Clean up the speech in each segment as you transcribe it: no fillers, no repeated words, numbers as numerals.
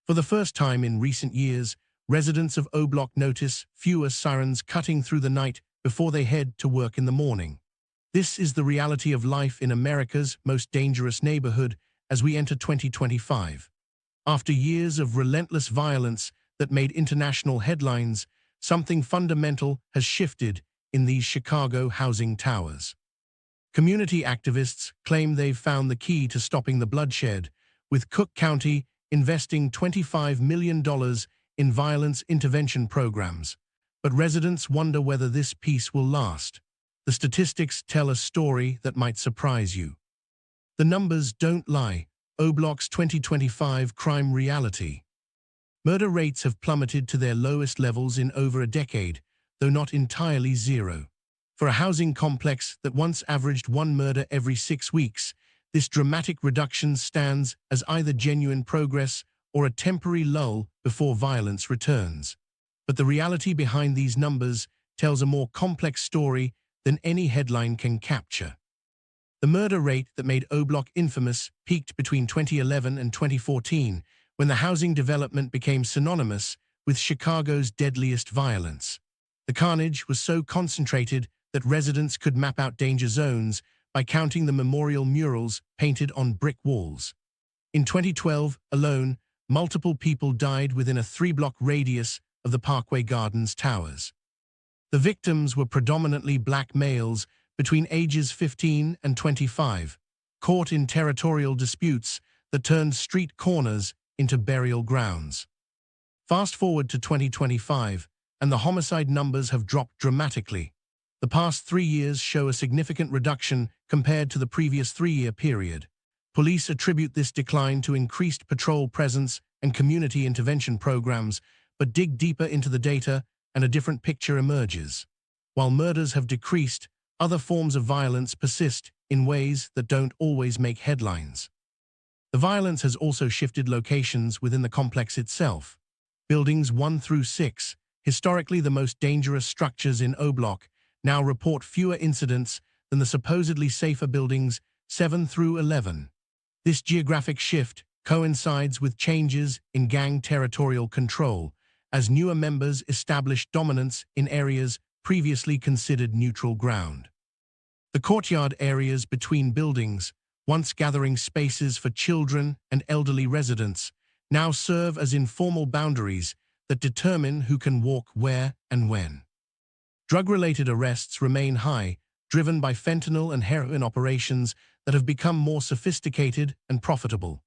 For the first time in recent years, residents of O Block notice fewer sirens cutting through the night before they head to work in the morning. This is the reality of life in America's most dangerous neighborhood as we enter 2025. After years of relentless violence that made international headlines, something fundamental has shifted in these Chicago housing towers. Community activists claim they've found the key to stopping the bloodshed, with Cook County investing $25 million in violence intervention programs. But residents wonder whether this peace will last. The statistics tell a story that might surprise you. The numbers don't lie. O Block's 2025 crime reality. Murder rates have plummeted to their lowest levels in over a decade, though not entirely zero. For a housing complex that once averaged one murder every 6 weeks, this dramatic reduction stands as either genuine progress or a temporary lull before violence returns. But the reality behind these numbers tells a more complex story than any headline can capture. The murder rate that made O Block infamous peaked between 2011 and 2014, when the housing development became synonymous with Chicago's deadliest violence. The carnage was so concentrated that residents could map out danger zones by counting the memorial murals painted on brick walls. In 2012 alone, multiple people died within a 3-block radius of the Parkway Gardens towers. The victims were predominantly black males between ages 15 and 25, caught in territorial disputes that turned street corners into burial grounds. Fast forward to 2025, and the homicide numbers have dropped dramatically. The past 3 years show a significant reduction compared to the previous 3-year period. Police attribute this decline to increased patrol presence and community intervention programs, but dig deeper into the data and a different picture emerges. While murders have decreased, other forms of violence persist in ways that don't always make headlines. The violence has also shifted locations within the complex itself. Buildings 1 through 6, historically the most dangerous structures in O Block, now report fewer incidents than the supposedly safer buildings 7 through 11. This geographic shift coincides with changes in gang territorial control, as newer members establish dominance in areas previously considered neutral ground. The courtyard areas between buildings, once gathering spaces for children and elderly residents, now serve as informal boundaries that determine who can walk where and when. Drug-related arrests remain high, driven by fentanyl and heroin operations that have become more sophisticated and profitable.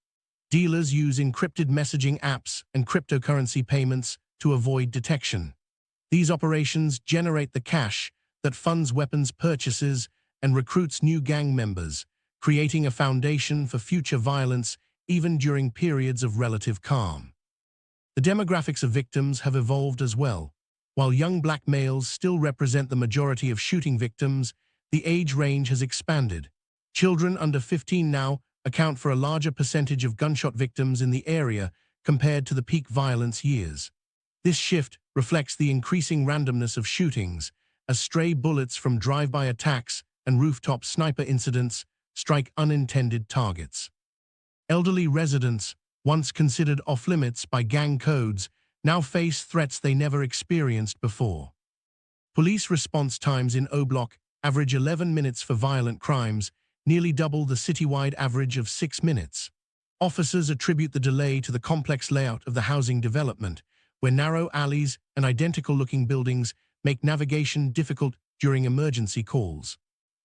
Dealers use encrypted messaging apps and cryptocurrency payments to avoid detection. These operations generate the cash that funds weapons purchases and recruits new gang members, creating a foundation for future violence even during periods of relative calm. The demographics of victims have evolved as well. While young black males still represent the majority of shooting victims, the age range has expanded. Children under 15 now account for a larger percentage of gunshot victims in the area compared to the peak violence years. This shift reflects the increasing randomness of shootings, as stray bullets from drive-by attacks and rooftop sniper incidents strike unintended targets. Elderly residents, once considered off-limits by gang codes, now face threats they never experienced before. Police response times in O Block average 11 minutes for violent crimes, nearly double the citywide average of 6 minutes. Officers attribute the delay to the complex layout of the housing development, where narrow alleys and identical-looking buildings make navigation difficult during emergency calls.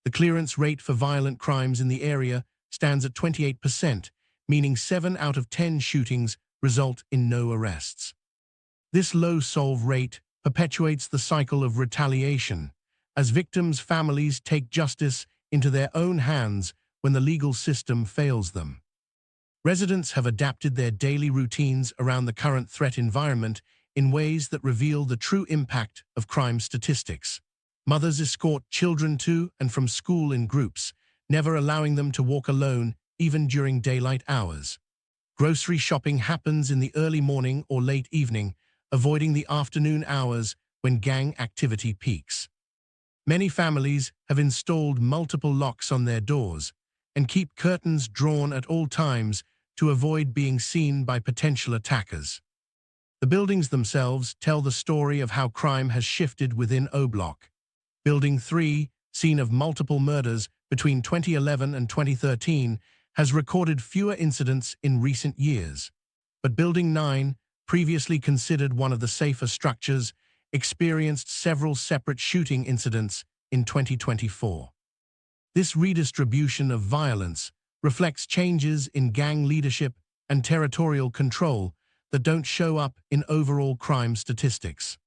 The clearance rate for violent crimes in the area stands at 28%, meaning 7 out of 10 shootings result in no arrests. This low solve rate perpetuates the cycle of retaliation, as victims' families take justice into their own hands when the legal system fails them. Residents have adapted their daily routines around the current threat environment in ways that reveal the true impact of crime statistics. Mothers escort children to and from school in groups, never allowing them to walk alone even during daylight hours. Grocery shopping happens in the early morning or late evening, avoiding the afternoon hours when gang activity peaks. Many families have installed multiple locks on their doors and keep curtains drawn at all times to avoid being seen by potential attackers. The buildings themselves tell the story of how crime has shifted within O-Block. Building 3, scene of multiple murders between 2011 and 2013, has recorded fewer incidents in recent years. But Building 9, previously considered one of the safer structures, experienced several separate shooting incidents in 2024. This redistribution of violence reflects changes in gang leadership and territorial control that don't show up in overall crime statistics.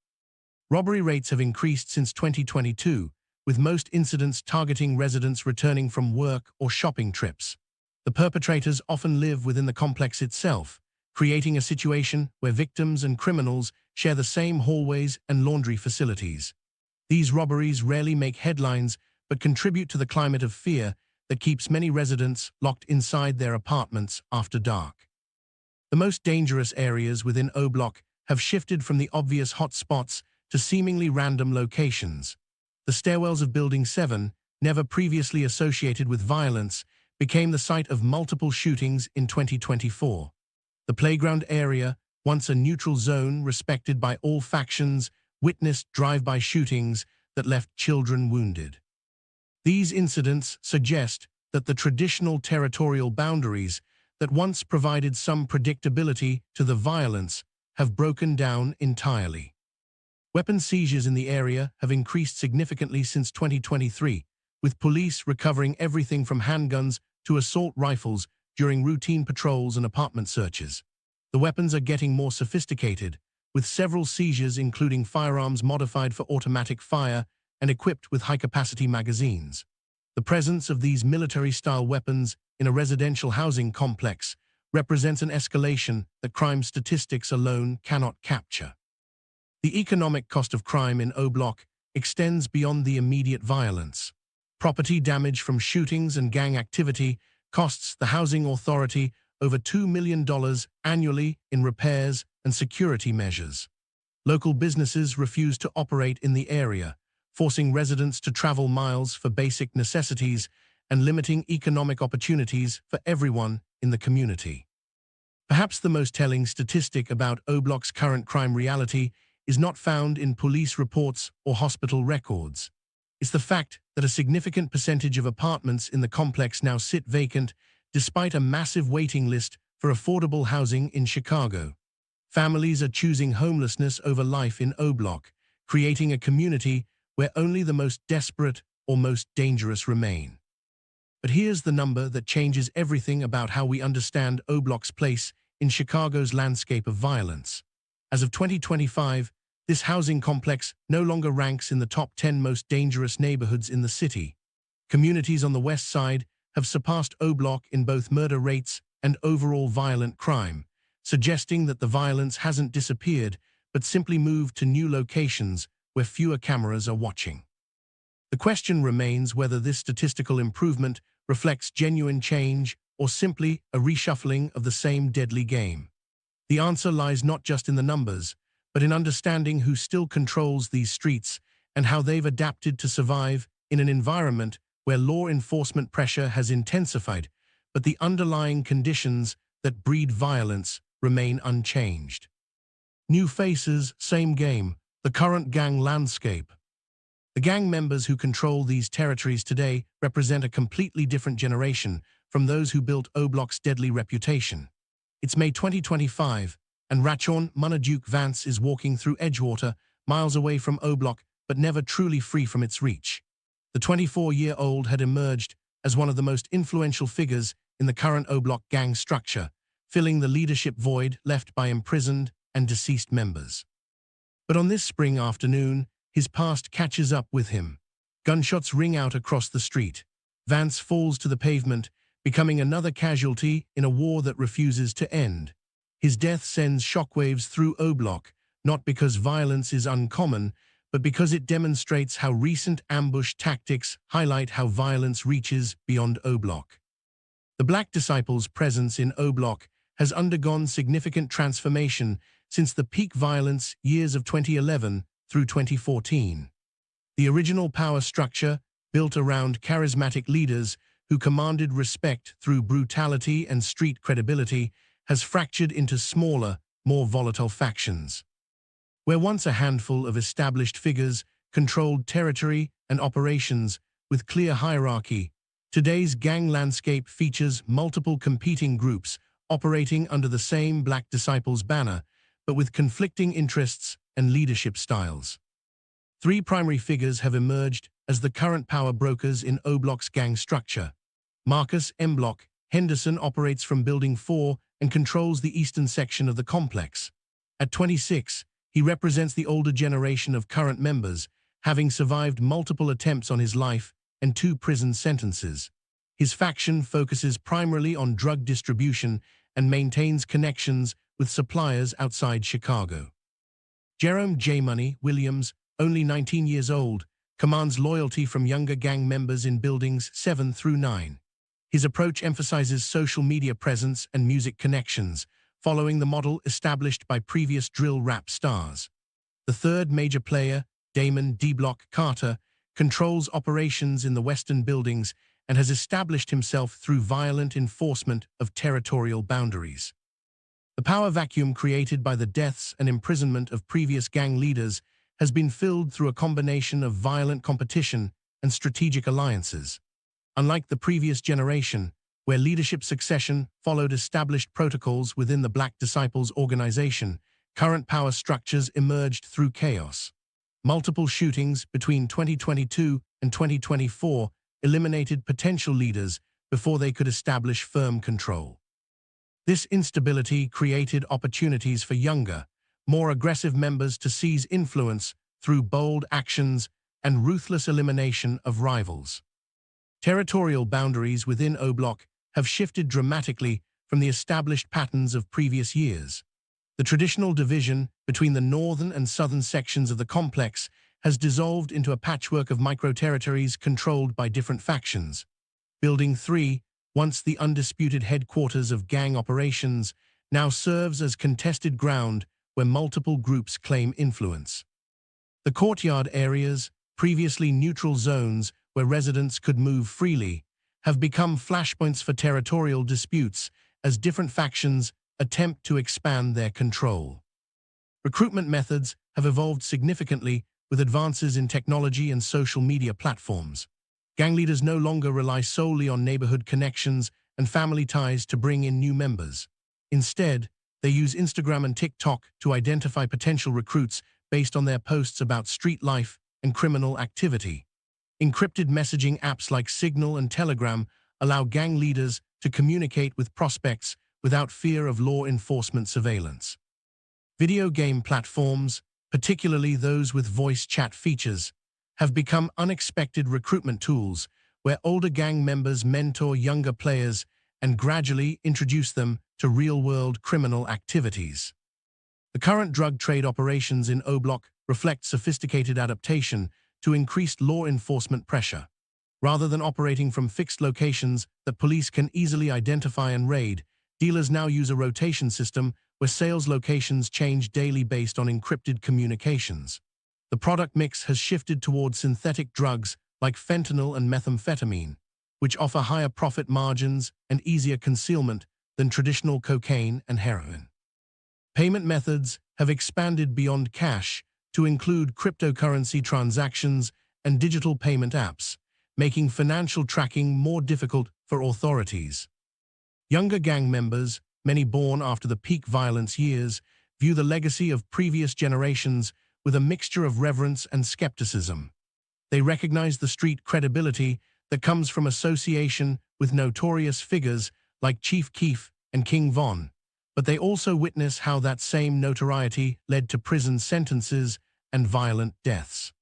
Robbery rates have increased since 2022, with most incidents targeting residents returning from work or shopping trips. The perpetrators often live within the complex itself, creating a situation where victims and criminals share the same hallways and laundry facilities. These robberies rarely make headlines but contribute to the climate of fear that keeps many residents locked inside their apartments after dark. The most dangerous areas within O-Block have shifted from the obvious hotspots to seemingly random locations. The stairwells of Building 7, never previously associated with violence, became the site of multiple shootings in 2024. The playground area, once a neutral zone respected by all factions, witnessed drive-by shootings that left children wounded. These incidents suggest that the traditional territorial boundaries that once provided some predictability to the violence have broken down entirely. Weapon seizures in the area have increased significantly since 2023, with police recovering everything from handguns to assault rifles during routine patrols and apartment searches. The weapons are getting more sophisticated, with several seizures including firearms modified for automatic fire and equipped with high-capacity magazines. The presence of these military-style weapons in a residential housing complex represents an escalation that crime statistics alone cannot capture. The economic cost of crime in O-Block extends beyond the immediate violence. Property damage from shootings and gang activity costs the housing authority over $2 million annually in repairs and security measures. Local businesses refuse to operate in the area, forcing residents to travel miles for basic necessities and limiting economic opportunities for everyone in the community. Perhaps the most telling statistic about O-Block's current crime reality is not found in police reports or hospital records. It's the fact that a significant percentage of apartments in the complex now sit vacant despite a massive waiting list for affordable housing in Chicago. Families are choosing homelessness over life in O-Block, creating a community where only the most desperate or most dangerous remain. But here's the number that changes everything about how we understand O-Block's place in Chicago's landscape of violence. As of 2025, this housing complex no longer ranks in the top 10 most dangerous neighborhoods in the city. Communities on the west side have surpassed O-Block in both murder rates and overall violent crime, suggesting that the violence hasn't disappeared but simply moved to new locations where fewer cameras are watching. The question remains whether this statistical improvement reflects genuine change or simply a reshuffling of the same deadly game. The answer lies not just in the numbers, but in understanding who still controls these streets and how they've adapted to survive in an environment where law enforcement pressure has intensified, but the underlying conditions that breed violence remain unchanged. New faces, same game, the current gang landscape. The gang members who control these territories today represent a completely different generation from those who built O-Block's deadly reputation. It's May 2025, and Rachon Munaduke Vance is walking through Edgewater, miles away from O-Block, but never truly free from its reach. The 24-year-old had emerged as one of the most influential figures in the current O-Block gang structure, filling the leadership void left by imprisoned and deceased members. But on this spring afternoon, his past catches up with him. Gunshots ring out across the street. Vance falls to the pavement, becoming another casualty in a war that refuses to end. His death sends shockwaves through O-Block, not because violence is uncommon, but because it demonstrates how recent ambush tactics highlight how violence reaches beyond O-Block. The Black Disciples' presence in O-Block has undergone significant transformation since the peak violence years of 2011 through 2014. The original power structure, built around charismatic leaders, who commanded respect through brutality and street credibility, has fractured into smaller, more volatile factions. Where once a handful of established figures controlled territory and operations with clear hierarchy, today's gang landscape features multiple competing groups operating under the same Black Disciples banner, but with conflicting interests and leadership styles. Three primary figures have emerged as the current power brokers in O-Block's gang structure. Marcus M. Block Henderson operates from Building 4 and controls the eastern section of the complex. At 26, he represents the older generation of current members, having survived multiple attempts on his life and 2 prison sentences. His faction focuses primarily on drug distribution and maintains connections with suppliers outside Chicago. Jerome J. Money Williams, only 19 years old, commands loyalty from younger gang members in buildings 7 through 9. His approach emphasizes social media presence and music connections, following the model established by previous drill rap stars. The third major player, Damon D. Block Carter, controls operations in the western buildings and has established himself through violent enforcement of territorial boundaries. The power vacuum created by the deaths and imprisonment of previous gang leaders has been filled through a combination of violent competition and strategic alliances. Unlike the previous generation, where leadership succession followed established protocols within the Black Disciples organization, current power structures emerged through chaos. Multiple shootings between 2022 and 2024 eliminated potential leaders before they could establish firm control. This instability created opportunities for younger, more aggressive members to seize influence through bold actions and ruthless elimination of rivals. Territorial boundaries within O-Block have shifted dramatically from the established patterns of previous years. The traditional division between the northern and southern sections of the complex has dissolved into a patchwork of micro-territories controlled by different factions. Building 3, once the undisputed headquarters of gang operations, now serves as contested ground where multiple groups claim influence. The courtyard areas, previously neutral zones where residents could move freely, have become flashpoints for territorial disputes as different factions attempt to expand their control. Recruitment methods have evolved significantly with advances in technology and social media platforms. Gang leaders no longer rely solely on neighborhood connections and family ties to bring in new members. Instead, they use Instagram and TikTok to identify potential recruits based on their posts about street life and criminal activity. Encrypted messaging apps like Signal and Telegram allow gang leaders to communicate with prospects without fear of law enforcement surveillance. Video game platforms, particularly those with voice chat features, have become unexpected recruitment tools where older gang members mentor younger players and gradually introduce them to real-world criminal activities. The current drug trade operations in O-Block reflect sophisticated adaptation to increased law enforcement pressure. Rather than operating from fixed locations that police can easily identify and raid, dealers now use a rotation system where sales locations change daily based on encrypted communications. The product mix has shifted towards synthetic drugs like fentanyl and methamphetamine, which offer higher profit margins and easier concealment than traditional cocaine and heroin. Payment methods have expanded beyond cash to include cryptocurrency transactions and digital payment apps, making financial tracking more difficult for authorities. Younger gang members, many born after the peak violence years, view the legacy of previous generations with a mixture of reverence and skepticism. They recognize the street credibility that comes from association with notorious figures like Chief Keef and King Von, but they also witness how that same notoriety led to prison sentences and violent deaths.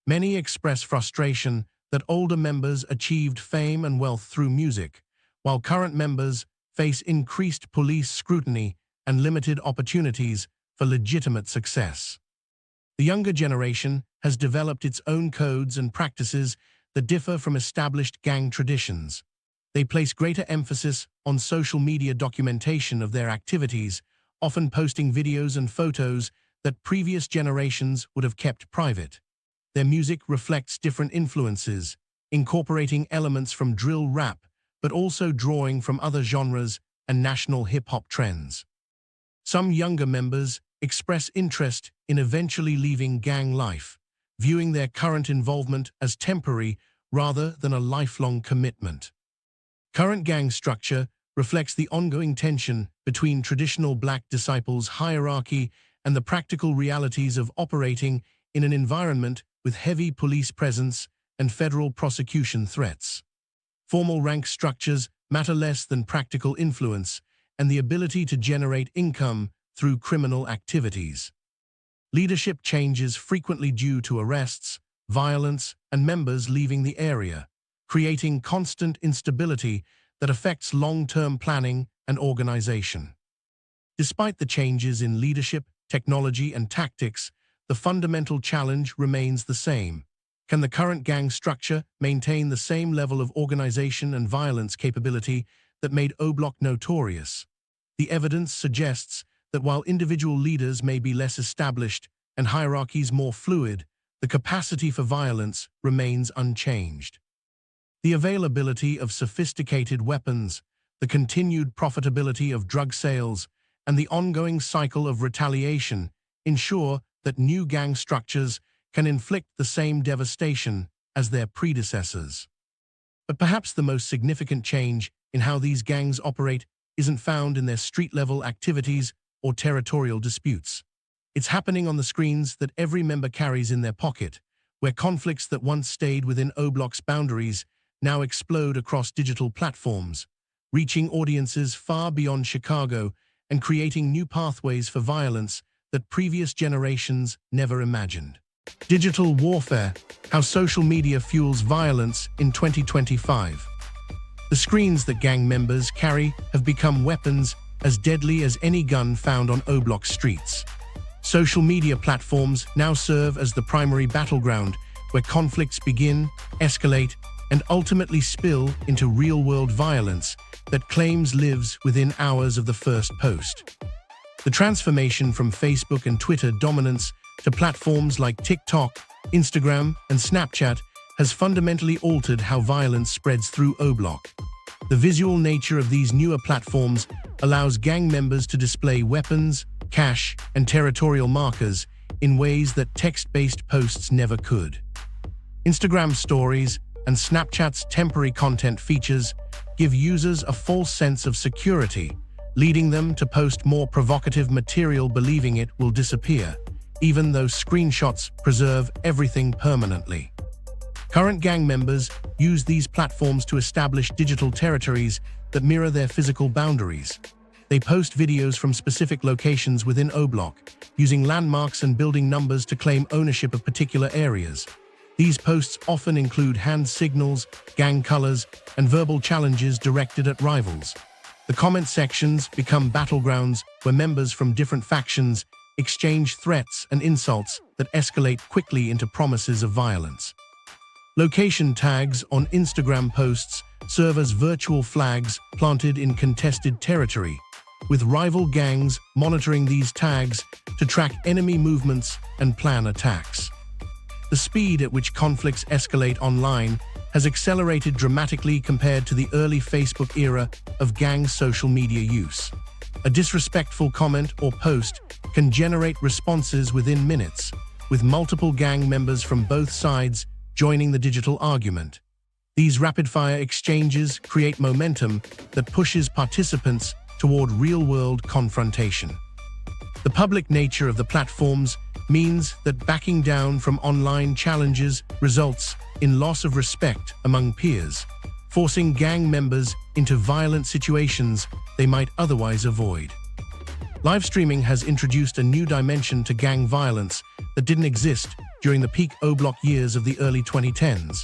Many express frustration that older members achieved fame and wealth through music, while current members face increased police scrutiny and limited opportunities for legitimate success. The younger generation has developed its own codes and practices that differ from established gang traditions. They place greater emphasis on social media documentation of their activities, often posting videos and photos that previous generations would have kept private. Their music reflects different influences, incorporating elements from drill rap, but also drawing from other genres and national hip-hop trends. Some younger members express interest in eventually leaving gang life, viewing their current involvement as temporary rather than a lifelong commitment. Current gang structure reflects the ongoing tension between traditional Black disciples' hierarchy and the practical realities of operating in an environment with heavy police presence and federal prosecution threats. Formal rank structures matter less than practical influence and the ability to generate income through criminal activities. Leadership changes frequently due to arrests, violence, and members leaving the area, creating constant instability that affects long-term planning and organization. Despite the changes in leadership, technology, and tactics, the fundamental challenge remains the same. Can the current gang structure maintain the same level of organization and violence capability that made O-Block notorious? The evidence suggests that while individual leaders may be less established and hierarchies more fluid, the capacity for violence remains unchanged. The availability of sophisticated weapons, the continued profitability of drug sales, and the ongoing cycle of retaliation ensure that new gang structures can inflict the same devastation as their predecessors. But perhaps the most significant change in how these gangs operate isn't found in their street-level activities or territorial disputes. It's happening on the screens that every member carries in their pocket, where conflicts that once stayed within O-Block's boundaries now explode across digital platforms, reaching audiences far beyond Chicago and creating new pathways for violence that previous generations never imagined. Digital warfare: how social media fuels violence in 2025. The screens that gang members carry have become weapons as deadly as any gun found on O-Block streets. Social media platforms now serve as the primary battleground where conflicts begin, escalate, and ultimately spill into real-world violence that claims lives within hours of the first post. The transformation from Facebook and Twitter dominance to platforms like TikTok, Instagram, and Snapchat has fundamentally altered how violence spreads through O-Block. The visual nature of these newer platforms allows gang members to display weapons, cash, and territorial markers in ways that text-based posts never could. Instagram stories and Snapchat's temporary content features give users a false sense of security, leading them to post more provocative material believing it will disappear, even though screenshots preserve everything permanently. Current gang members use these platforms to establish digital territories that mirror their physical boundaries. They post videos from specific locations within O-Block, using landmarks and building numbers to claim ownership of particular areas. These posts often include hand signals, gang colors, and verbal challenges directed at rivals. The comment sections become battlegrounds where members from different factions exchange threats and insults that escalate quickly into promises of violence. Location tags on Instagram posts serve as virtual flags planted in contested territory, with rival gangs monitoring these tags to track enemy movements and plan attacks. The speed at which conflicts escalate online has accelerated dramatically compared to the early Facebook era of gang social media use. A disrespectful comment or post can generate responses within minutes, with multiple gang members from both sides joining the digital argument. These rapid-fire exchanges create momentum that pushes participants toward real-world confrontation. The public nature of the platforms means that backing down from online challenges results in loss of respect among peers, forcing gang members into violent situations they might otherwise avoid. Live streaming has introduced a new dimension to gang violence that didn't exist during the peak O-Block years of the early 2010s.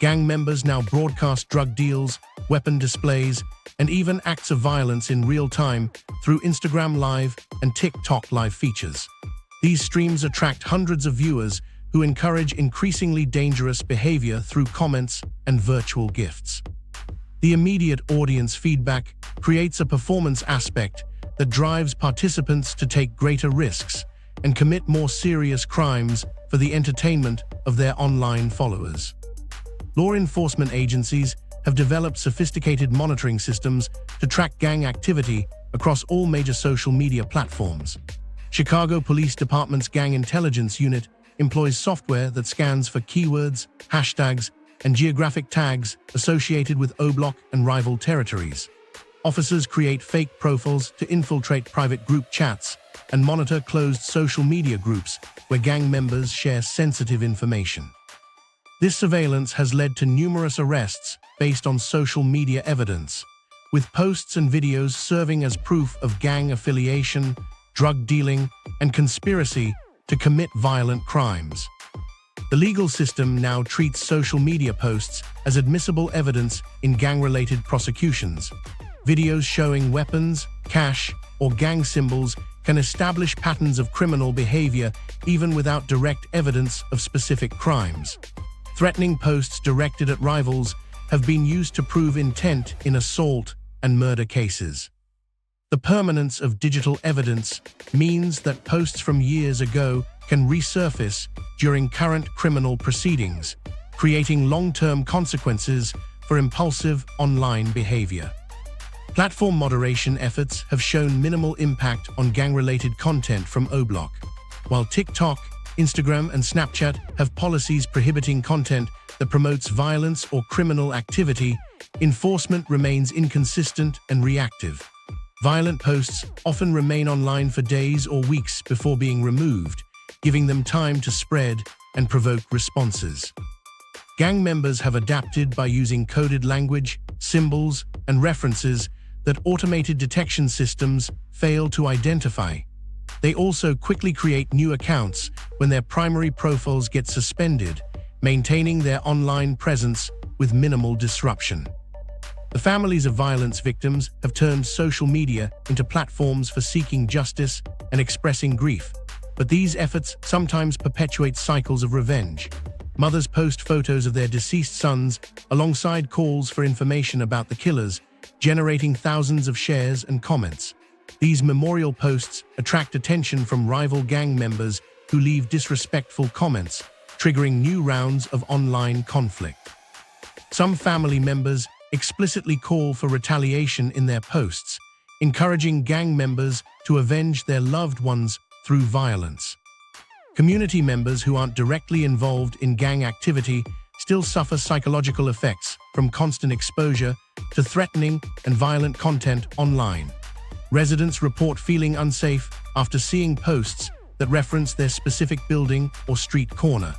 Gang members now broadcast drug deals, weapon displays, and even acts of violence in real time through Instagram Live and TikTok Live features. These streams attract hundreds of viewers who encourage increasingly dangerous behavior through comments and virtual gifts. The immediate audience feedback creates a performance aspect that drives participants to take greater risks and commit more serious crimes for the entertainment of their online followers. Law enforcement agencies have developed sophisticated monitoring systems to track gang activity across all major social media platforms. Chicago Police Department's Gang Intelligence Unit employs software that scans for keywords, hashtags, and geographic tags associated with O-Block and rival territories. Officers create fake profiles to infiltrate private group chats and monitor closed social media groups where gang members share sensitive information. This surveillance has led to numerous arrests based on social media evidence, with posts and videos serving as proof of gang affiliation, drug dealing, and conspiracy to commit violent crimes. The legal system now treats social media posts as admissible evidence in gang-related prosecutions. Videos showing weapons, cash, or gang symbols can establish patterns of criminal behavior even without direct evidence of specific crimes. Threatening posts directed at rivals have been used to prove intent in assault and murder cases. The permanence of digital evidence means that posts from years ago can resurface during current criminal proceedings, creating long-term consequences for impulsive online behavior. Platform moderation efforts have shown minimal impact on gang-related content from O-Block. While TikTok, Instagram, and Snapchat have policies prohibiting content that promotes violence or criminal activity, enforcement remains inconsistent and reactive. Violent posts often remain online for days or weeks before being removed, giving them time to spread and provoke responses. Gang members have adapted by using coded language, symbols, and references that automated detection systems fail to identify. They also quickly create new accounts when their primary profiles get suspended, maintaining their online presence with minimal disruption. The families of violence victims have turned social media into platforms for seeking justice and expressing grief, but these efforts sometimes perpetuate cycles of revenge. Mothers post photos of their deceased sons alongside calls for information about the killers, generating thousands of shares and comments. These memorial posts attract attention from rival gang members who leave disrespectful comments, triggering new rounds of online conflict. Some family members explicitly call for retaliation in their posts, encouraging gang members to avenge their loved ones through violence. Community members who aren't directly involved in gang activity still suffer psychological effects from constant exposure to threatening and violent content online. Residents report feeling unsafe after seeing posts that reference their specific building or street corner.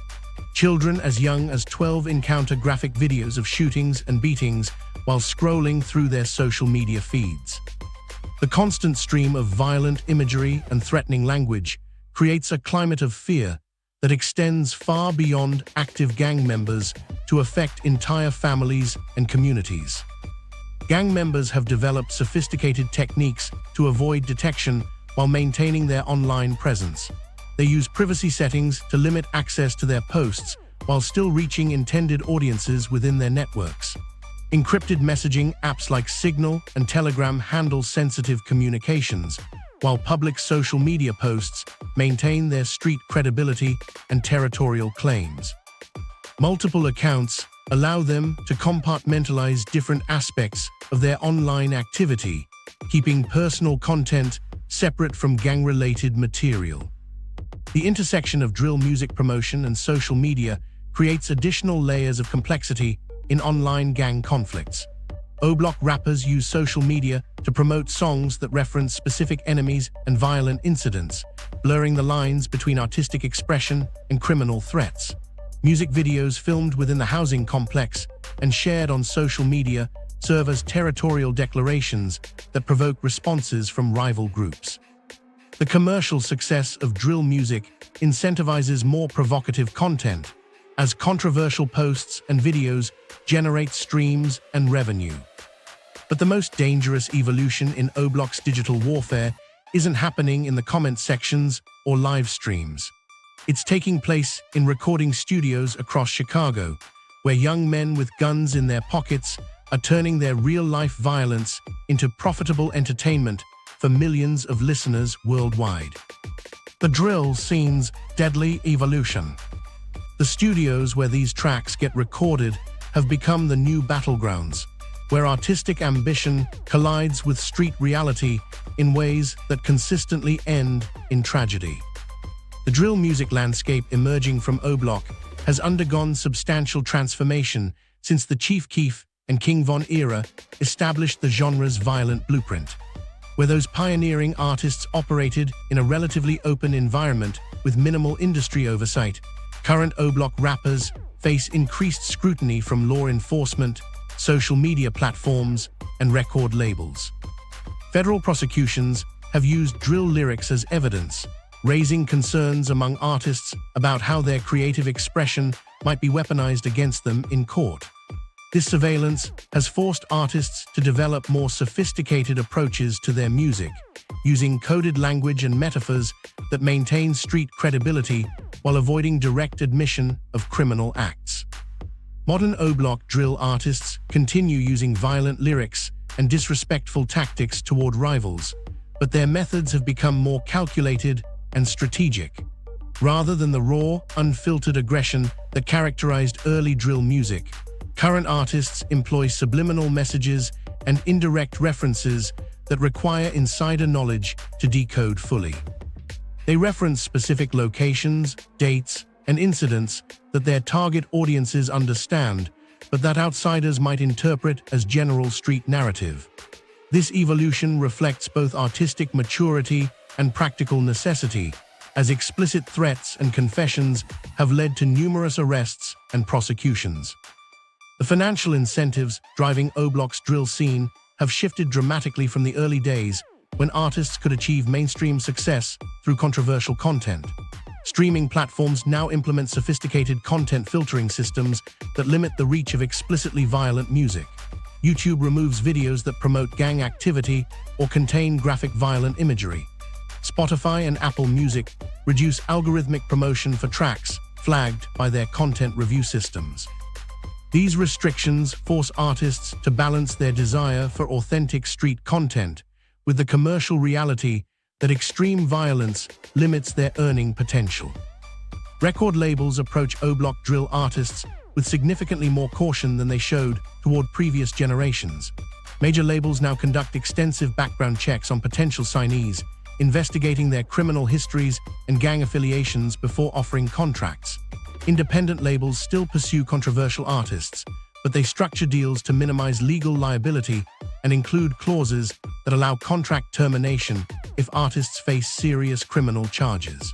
Children as young as 12 encounter graphic videos of shootings and beatings while scrolling through their social media feeds. The constant stream of violent imagery and threatening language creates a climate of fear that extends far beyond active gang members to affect entire families and communities. Gang members have developed sophisticated techniques to avoid detection while maintaining their online presence. They use privacy settings to limit access to their posts while still reaching intended audiences within their networks. Encrypted messaging apps like Signal and Telegram handle sensitive communications, while public social media posts maintain their street credibility and territorial claims. Multiple accounts allow them to compartmentalize different aspects of their online activity, keeping personal content separate from gang-related material. The intersection of drill music promotion and social media creates additional layers of complexity in online gang conflicts. O-Block rappers use social media to promote songs that reference specific enemies and violent incidents, blurring the lines between artistic expression and criminal threats. Music videos filmed within the housing complex and shared on social media serve as territorial declarations that provoke responses from rival groups. The commercial success of drill music incentivizes more provocative content, as controversial posts and videos generate streams and revenue. But the most dangerous evolution in O-Block's digital warfare isn't happening in the comment sections or live streams. It's taking place in recording studios across Chicago, where young men with guns in their pockets are turning their real-life violence into profitable entertainment for millions of listeners worldwide. The drill scene's deadly evolution. The studios where these tracks get recorded have become the new battlegrounds, where artistic ambition collides with street reality in ways that consistently end in tragedy. The drill music landscape emerging from O-Block has undergone substantial transformation since the Chief Keef and King Von era established the genre's violent blueprint. Where those pioneering artists operated in a relatively open environment with minimal industry oversight, current O-Block rappers face increased scrutiny from law enforcement, social media platforms, and record labels. Federal prosecutions have used drill lyrics as evidence, raising concerns among artists about how their creative expression might be weaponized against them in court. This surveillance has forced artists to develop more sophisticated approaches to their music, using coded language and metaphors that maintain street credibility while avoiding direct admission of criminal acts. Modern O-Block drill artists continue using violent lyrics and disrespectful tactics toward rivals, but their methods have become more calculated and strategic. Rather than the raw, unfiltered aggression that characterized early drill music, current artists employ subliminal messages and indirect references that require insider knowledge to decode fully. They reference specific locations, dates, and incidents that their target audiences understand, but that outsiders might interpret as general street narrative. This evolution reflects both artistic maturity and practical necessity, as explicit threats and confessions have led to numerous arrests and prosecutions. The financial incentives driving O-Block's drill scene have shifted dramatically from the early days when artists could achieve mainstream success through controversial content. Streaming platforms now implement sophisticated content filtering systems that limit the reach of explicitly violent music. YouTube removes videos that promote gang activity or contain graphic violent imagery. Spotify and Apple Music reduce algorithmic promotion for tracks flagged by their content review systems. These restrictions force artists to balance their desire for authentic street content with the commercial reality that extreme violence limits their earning potential. Record labels approach O-Block drill artists with significantly more caution than they showed toward previous generations. Major labels now conduct extensive background checks on potential signees, investigating their criminal histories and gang affiliations before offering contracts. Independent labels still pursue controversial artists, but they structure deals to minimize legal liability and include clauses that allow contract termination if artists face serious criminal charges.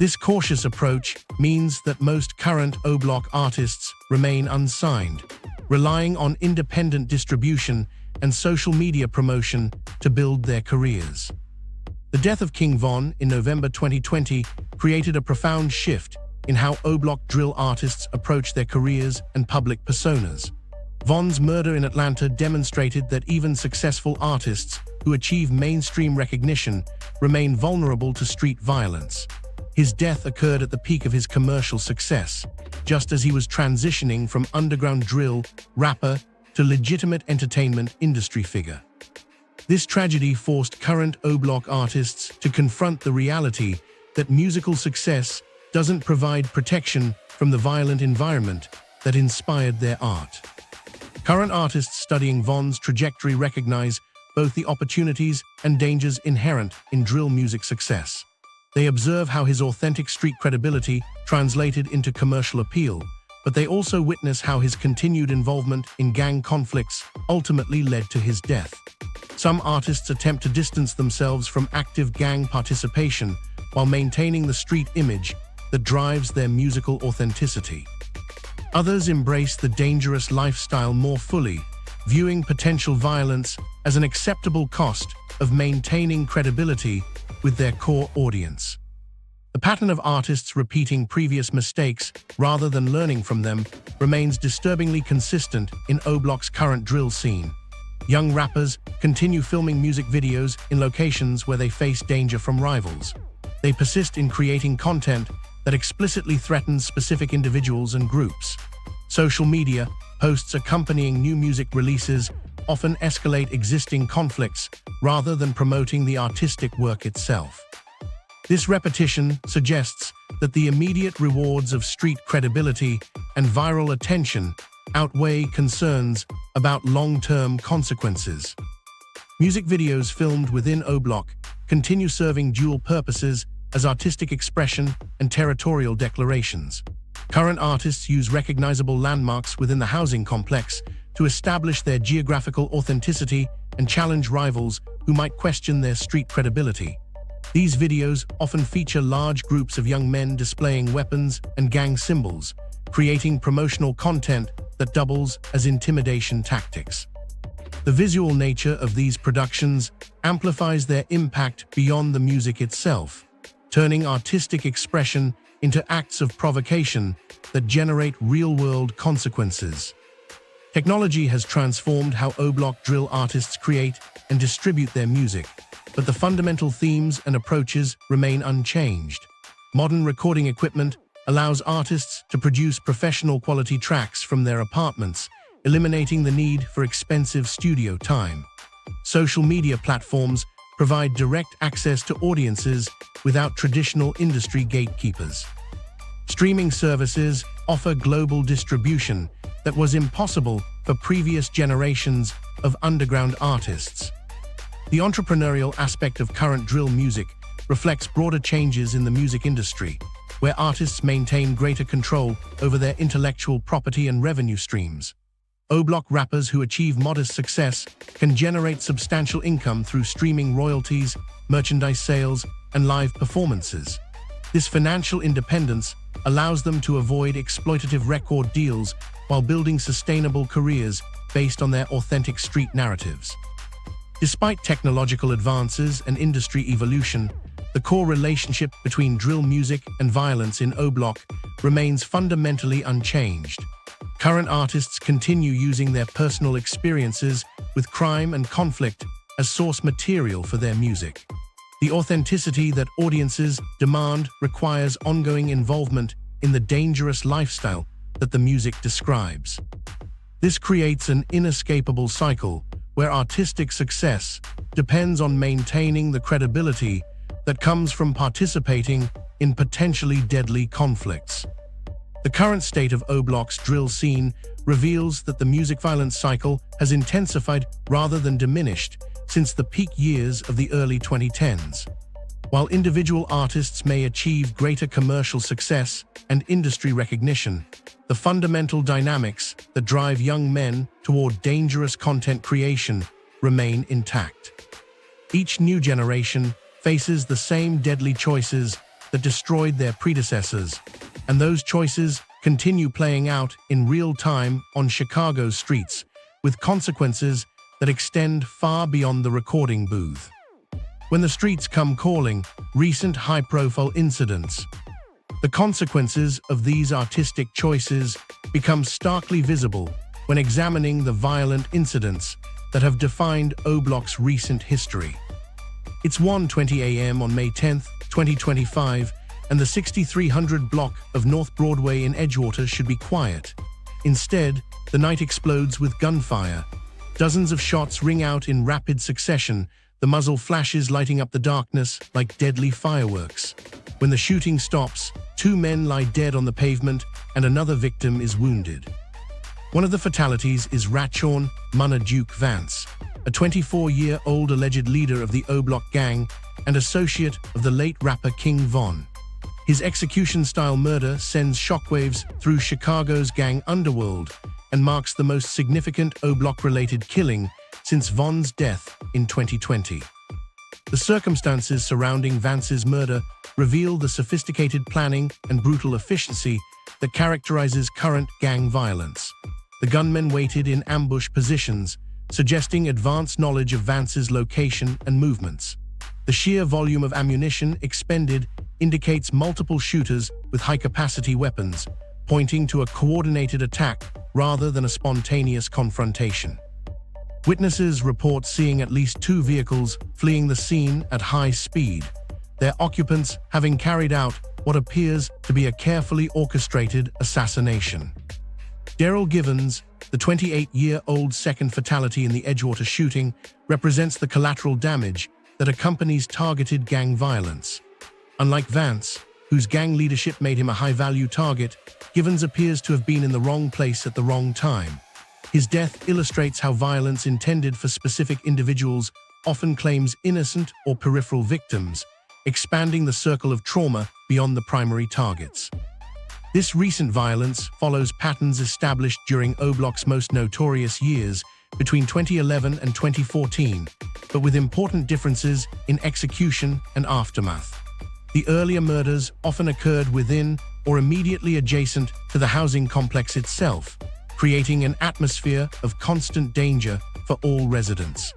This cautious approach means that most current O-Block artists remain unsigned, relying on independent distribution and social media promotion to build their careers. The death of King Von in November 2020 created a profound shift in how O-Block drill artists approach their careers and public personas. Von's murder in Atlanta demonstrated that even successful artists who achieve mainstream recognition remain vulnerable to street violence. His death occurred at the peak of his commercial success, just as he was transitioning from underground drill rapper to legitimate entertainment industry figure. This tragedy forced current O-Block artists to confront the reality that musical success doesn't provide protection from the violent environment that inspired their art. Current artists studying Von's trajectory recognize both the opportunities and dangers inherent in drill music success. They observe how his authentic street credibility translated into commercial appeal, but they also witness how his continued involvement in gang conflicts ultimately led to his death. Some artists attempt to distance themselves from active gang participation while maintaining the street image that drives their musical authenticity. Others embrace the dangerous lifestyle more fully, viewing potential violence as an acceptable cost of maintaining credibility with their core audience. The pattern of artists repeating previous mistakes rather than learning from them remains disturbingly consistent in O-Block's current drill scene. Young rappers continue filming music videos in locations where they face danger from rivals. They persist in creating content that explicitly threatens specific individuals and groups. Social media posts accompanying new music releases often escalate existing conflicts rather than promoting the artistic work itself. This repetition suggests that the immediate rewards of street credibility and viral attention outweigh concerns about long-term consequences. Music videos filmed within O-Block continue serving dual purposes as artistic expression and territorial declarations. Current artists use recognizable landmarks within the housing complex to establish their geographical authenticity and challenge rivals who might question their street credibility. These videos often feature large groups of young men displaying weapons and gang symbols, creating promotional content that doubles as intimidation tactics. The visual nature of these productions amplifies their impact beyond the music itself, turning artistic expression into acts of provocation that generate real-world consequences. Technology has transformed how O-Block drill artists create and distribute their music, but the fundamental themes and approaches remain unchanged. Modern recording equipment allows artists to produce professional quality tracks from their apartments, eliminating the need for expensive studio time. Social media platforms provide direct access to audiences without traditional industry gatekeepers. Streaming services offer global distribution that was impossible for previous generations of underground artists. The entrepreneurial aspect of current drill music reflects broader changes in the music industry, where artists maintain greater control over their intellectual property and revenue streams. O-Block rappers who achieve modest success can generate substantial income through streaming royalties, merchandise sales, and live performances. This financial independence allows them to avoid exploitative record deals while building sustainable careers based on their authentic street narratives. Despite technological advances and industry evolution, the core relationship between drill music and violence in O-Block remains fundamentally unchanged. Current artists continue using their personal experiences with crime and conflict as source material for their music. The authenticity that audiences demand requires ongoing involvement in the dangerous lifestyle that the music describes. This creates an inescapable cycle where artistic success depends on maintaining the credibility that comes from participating in potentially deadly conflicts. The current state of O-Block's drill scene reveals that the music violence cycle has intensified rather than diminished since the peak years of the early 2010s. While individual artists may achieve greater commercial success and industry recognition, the fundamental dynamics that drive young men toward dangerous content creation remain intact. Each new generation faces the same deadly choices that destroyed their predecessors, and those choices continue playing out in real time on Chicago's streets, with consequences that extend far beyond the recording booth. When the streets come calling, recent high-profile incidents. The consequences of these artistic choices become starkly visible when examining the violent incidents that have defined O-Block's recent history. It's 1:20 a.m. on May 10, 2025, and the 6300 block of North Broadway in Edgewater should be quiet. Instead, the night explodes with gunfire. Dozens of shots ring out in rapid succession, the muzzle flashes lighting up the darkness like deadly fireworks. When the shooting stops, 2 men lie dead on the pavement and another victim is wounded. One of the fatalities is Ratchorn Munna Duke Vance, a 24-year-old alleged leader of the O-Block gang and associate of the late rapper King Von. His execution-style murder sends shockwaves through Chicago's gang underworld and marks the most significant O-Block-related killing since Von's death in 2020. The circumstances surrounding Vance's murder reveal the sophisticated planning and brutal efficiency that characterizes current gang violence. The gunmen waited in ambush positions, suggesting advanced knowledge of Vance's location and movements. The sheer volume of ammunition expended indicates multiple shooters with high-capacity weapons, pointing to a coordinated attack rather than a spontaneous confrontation. Witnesses report seeing at least 2 vehicles fleeing the scene at high speed, their occupants having carried out what appears to be a carefully orchestrated assassination. Daryl Givens, the 28-year-old second fatality in the Edgewater shooting, represents the collateral damage that accompanies targeted gang violence. Unlike Vance, whose gang leadership made him a high-value target, Givens appears to have been in the wrong place at the wrong time. His death illustrates how violence intended for specific individuals often claims innocent or peripheral victims, expanding the circle of trauma beyond the primary targets. This recent violence follows patterns established during O-Block's most notorious years between 2011 and 2014, but with important differences in execution and aftermath. The earlier murders often occurred within or immediately adjacent to the housing complex itself, creating an atmosphere of constant danger for all residents.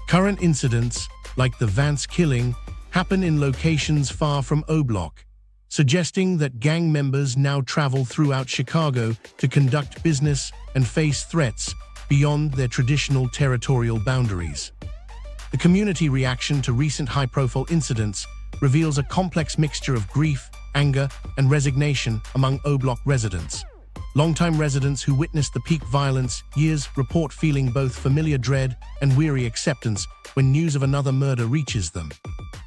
Current incidents, like the Vance killing, happen in locations far from O-Block, suggesting that gang members now travel throughout Chicago to conduct business and face threats beyond their traditional territorial boundaries. The community reaction to recent high-profile incidents reveals a complex mixture of grief, anger, and resignation among O-Block residents. Longtime residents who witnessed the peak violence years report feeling both familiar dread and weary acceptance when news of another murder reaches them.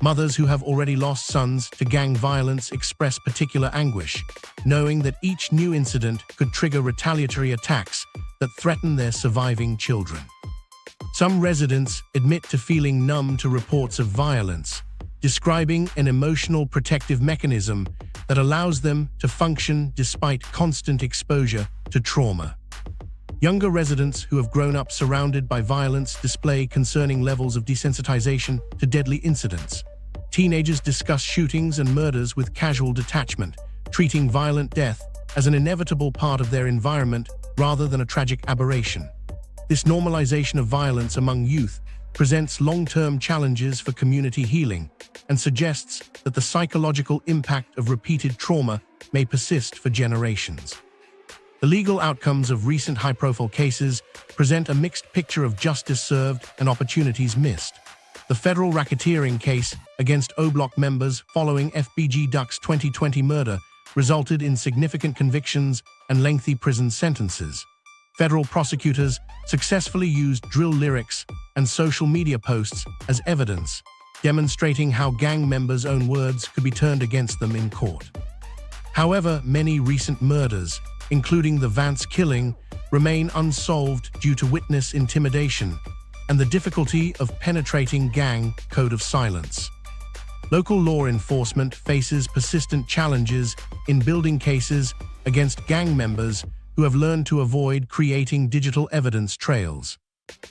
Mothers who have already lost sons to gang violence express particular anguish, knowing that each new incident could trigger retaliatory attacks that threaten their surviving children. Some residents admit to feeling numb to reports of violence, describing an emotional protective mechanism that allows them to function despite constant exposure to trauma. Younger residents who have grown up surrounded by violence display concerning levels of desensitization to deadly incidents. Teenagers discuss shootings and murders with casual detachment, treating violent death as an inevitable part of their environment rather than a tragic aberration. This normalization of violence among youth presents long-term challenges for community healing and suggests that the psychological impact of repeated trauma may persist for generations. The legal outcomes of recent high-profile cases present a mixed picture of justice served and opportunities missed. The federal racketeering case against O-Block members following FBG Duck's 2020 murder resulted in significant convictions and lengthy prison sentences. Federal prosecutors successfully used drill lyrics and social media posts as evidence, demonstrating how gang members' own words could be turned against them in court. However, many recent murders, including the Vance killing, remain unsolved due to witness intimidation and the difficulty of penetrating gang code of silence. Local law enforcement faces persistent challenges in building cases against gang members who have learned to avoid creating digital evidence trails.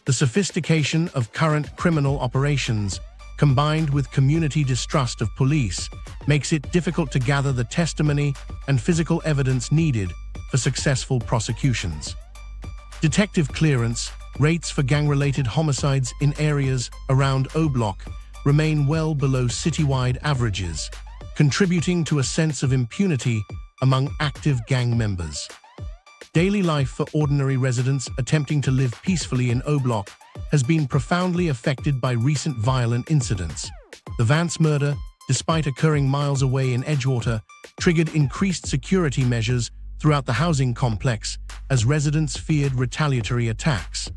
The sophistication of current criminal operations, combined with community distrust of police, makes it difficult to gather the testimony and physical evidence needed for successful prosecutions. Detective clearance rates for gang-related homicides in areas around O-Block remain well below citywide averages, contributing to a sense of impunity among active gang members. Daily life for ordinary residents attempting to live peacefully in O-Block has been profoundly affected by recent violent incidents. The Vance murder, despite occurring miles away in Edgewater, triggered increased security measures throughout the housing complex as residents feared retaliatory attacks.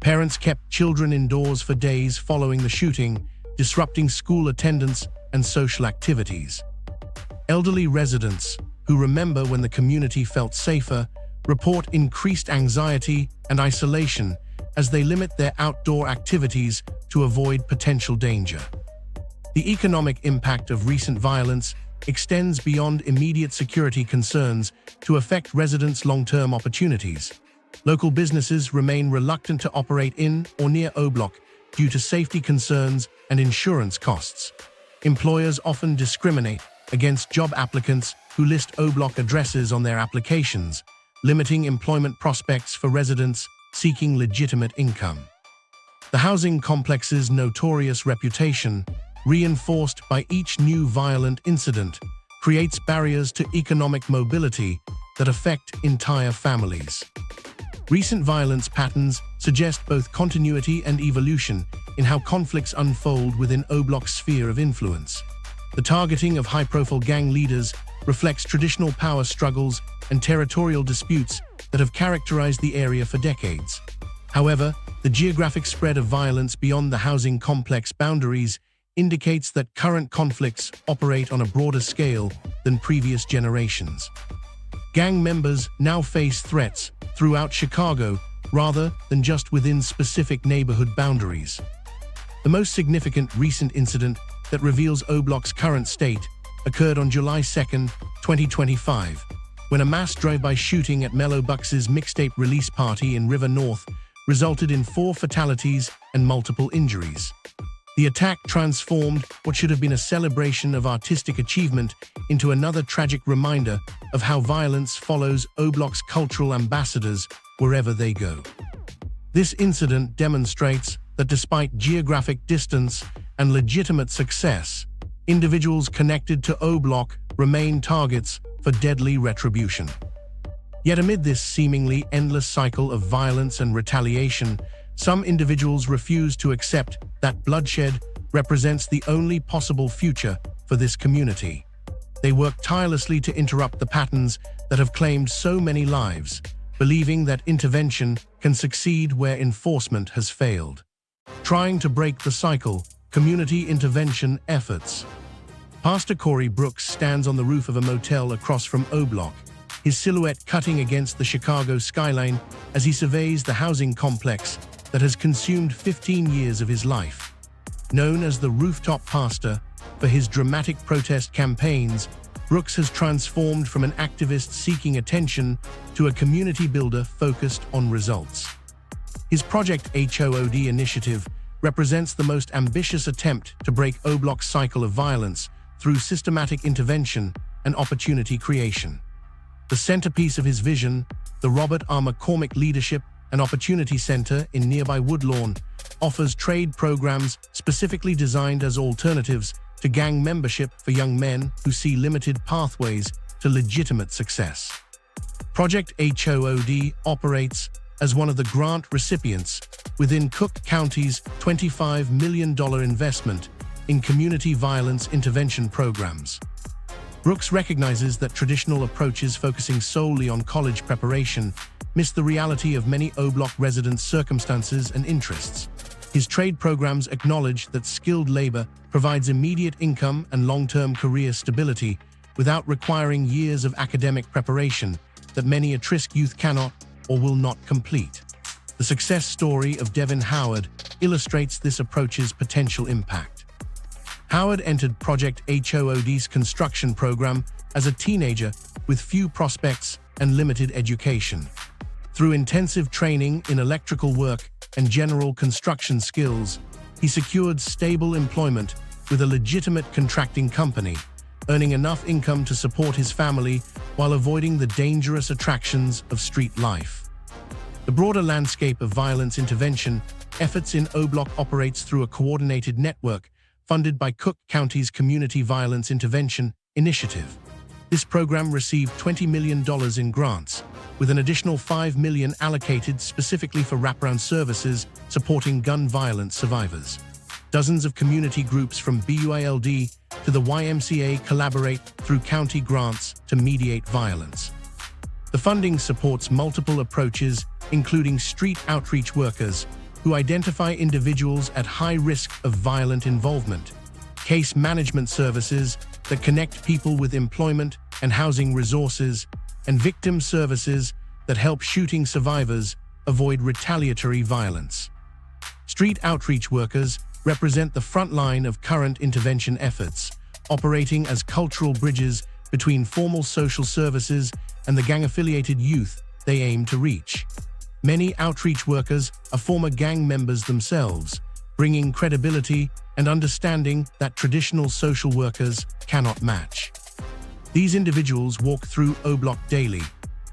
Parents kept children indoors for days following the shooting, disrupting school attendance and social activities. Elderly residents, who remember when the community felt safer, report increased anxiety and isolation as they limit their outdoor activities to avoid potential danger. The economic impact of recent violence extends beyond immediate security concerns to affect residents' long-term opportunities. Local businesses remain reluctant to operate in or near O-Block due to safety concerns and insurance costs. Employers often discriminate against job applicants who list O-Block addresses on their applications, limiting employment prospects for residents seeking legitimate income. The housing complex's notorious reputation, reinforced by each new violent incident, creates barriers to economic mobility that affect entire families. Recent violence patterns suggest both continuity and evolution in how conflicts unfold within O-Block's sphere of influence. The targeting of high-profile gang leaders reflects traditional power struggles and territorial disputes that have characterized the area for decades. However, the geographic spread of violence beyond the housing complex boundaries indicates that current conflicts operate on a broader scale than previous generations. Gang members now face threats throughout Chicago rather than just within specific neighborhood boundaries. The most significant recent incident that reveals O-Block's current state occurred on July 2, 2025, when a mass drive-by shooting at Mellow Bucks's mixtape release party in River North resulted in 4 fatalities and multiple injuries. The attack transformed what should have been a celebration of artistic achievement into another tragic reminder of how violence follows O-Block's cultural ambassadors wherever they go. This incident demonstrates that despite geographic distance and legitimate success, individuals connected to O-Block remain targets for deadly retribution. Yet amid this seemingly endless cycle of violence and retaliation, some individuals refuse to accept that bloodshed represents the only possible future for this community. They work tirelessly to interrupt the patterns that have claimed so many lives, believing that intervention can succeed where enforcement has failed. Trying to break the cycle, community intervention efforts. Pastor Corey Brooks stands on the roof of a motel across from O-Block, his silhouette cutting against the Chicago skyline as he surveys the housing complex that has consumed 15 years of his life. Known as the Rooftop Pastor for his dramatic protest campaigns, Brooks has transformed from an activist seeking attention to a community builder focused on results. His Project HOOD initiative represents the most ambitious attempt to break O-Block's cycle of violence through systematic intervention and opportunity creation. The centerpiece of his vision, the Robert R. McCormick Leadership and Opportunity Center in nearby Woodlawn, offers trade programs specifically designed as alternatives to gang membership for young men who see limited pathways to legitimate success. Project HOOD operates as one of the grant recipients within Cook County's $25 million investment in community violence intervention programs. Brooks recognizes that traditional approaches focusing solely on college preparation miss the reality of many O-Block residents' circumstances and interests. His trade programs acknowledge that skilled labor provides immediate income and long-term career stability without requiring years of academic preparation that many at-risk youth cannot or will not complete. The success story of Devin Howard illustrates this approach's potential impact. Howard entered Project HOOD's construction program as a teenager with few prospects and limited education. Through intensive training in electrical work and general construction skills, he secured stable employment with a legitimate contracting company, earning enough income to support his family while avoiding the dangerous attractions of street life. The broader landscape of violence intervention efforts in O-Block operates through a coordinated network funded by Cook County's Community Violence Intervention Initiative. This program received $20 million in grants, with an additional $5 million allocated specifically for wraparound services supporting gun violence survivors. Dozens of community groups from BUILD to the YMCA collaborate through county grants to mediate violence. The funding supports multiple approaches, including street outreach workers, who identify individuals at high risk of violent involvement, case management services that connect people with employment and housing resources, and victim services that help shooting survivors avoid retaliatory violence. Street outreach workers represent the front line of current intervention efforts, operating as cultural bridges between formal social services and the gang-affiliated youth they aim to reach. Many outreach workers are former gang members themselves, bringing credibility and understanding that traditional social workers cannot match. These individuals walk through O-Block daily,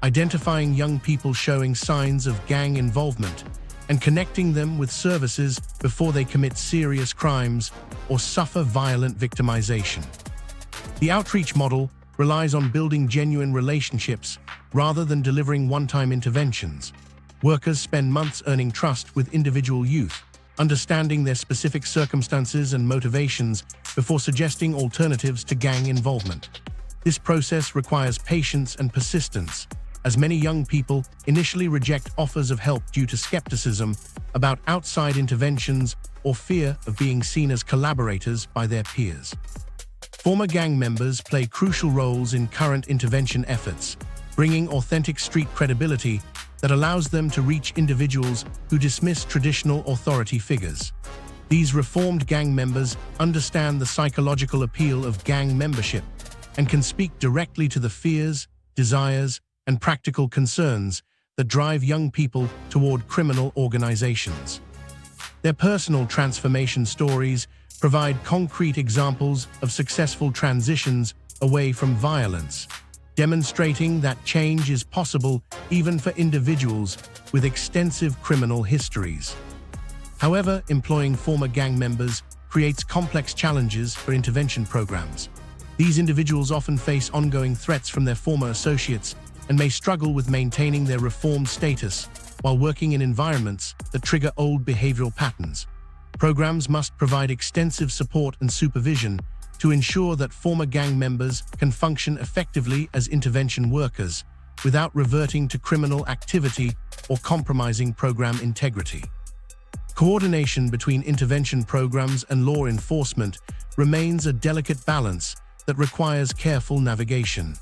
identifying young people showing signs of gang involvement and connecting them with services before they commit serious crimes or suffer violent victimization. The outreach model relies on building genuine relationships rather than delivering one-time interventions. Workers spend months earning trust with individual youth, understanding their specific circumstances and motivations before suggesting alternatives to gang involvement. This process requires patience and persistence, as many young people initially reject offers of help due to skepticism about outside interventions or fear of being seen as collaborators by their peers. Former gang members play crucial roles in current intervention efforts, bringing authentic street credibility that allows them to reach individuals who dismiss traditional authority figures. These reformed gang members understand the psychological appeal of gang membership and can speak directly to the fears, desires, and practical concerns that drive young people toward criminal organizations. Their personal transformation stories provide concrete examples of successful transitions away from violence, demonstrating that change is possible even for individuals with extensive criminal histories. However, employing former gang members creates complex challenges for intervention programs. These individuals often face ongoing threats from their former associates and may struggle with maintaining their reformed status while working in environments that trigger old behavioral patterns. Programs must provide extensive support and supervision to ensure that former gang members can function effectively as intervention workers without reverting to criminal activity or compromising program integrity. Coordination between intervention programs and law enforcement remains a delicate balance that requires careful navigation.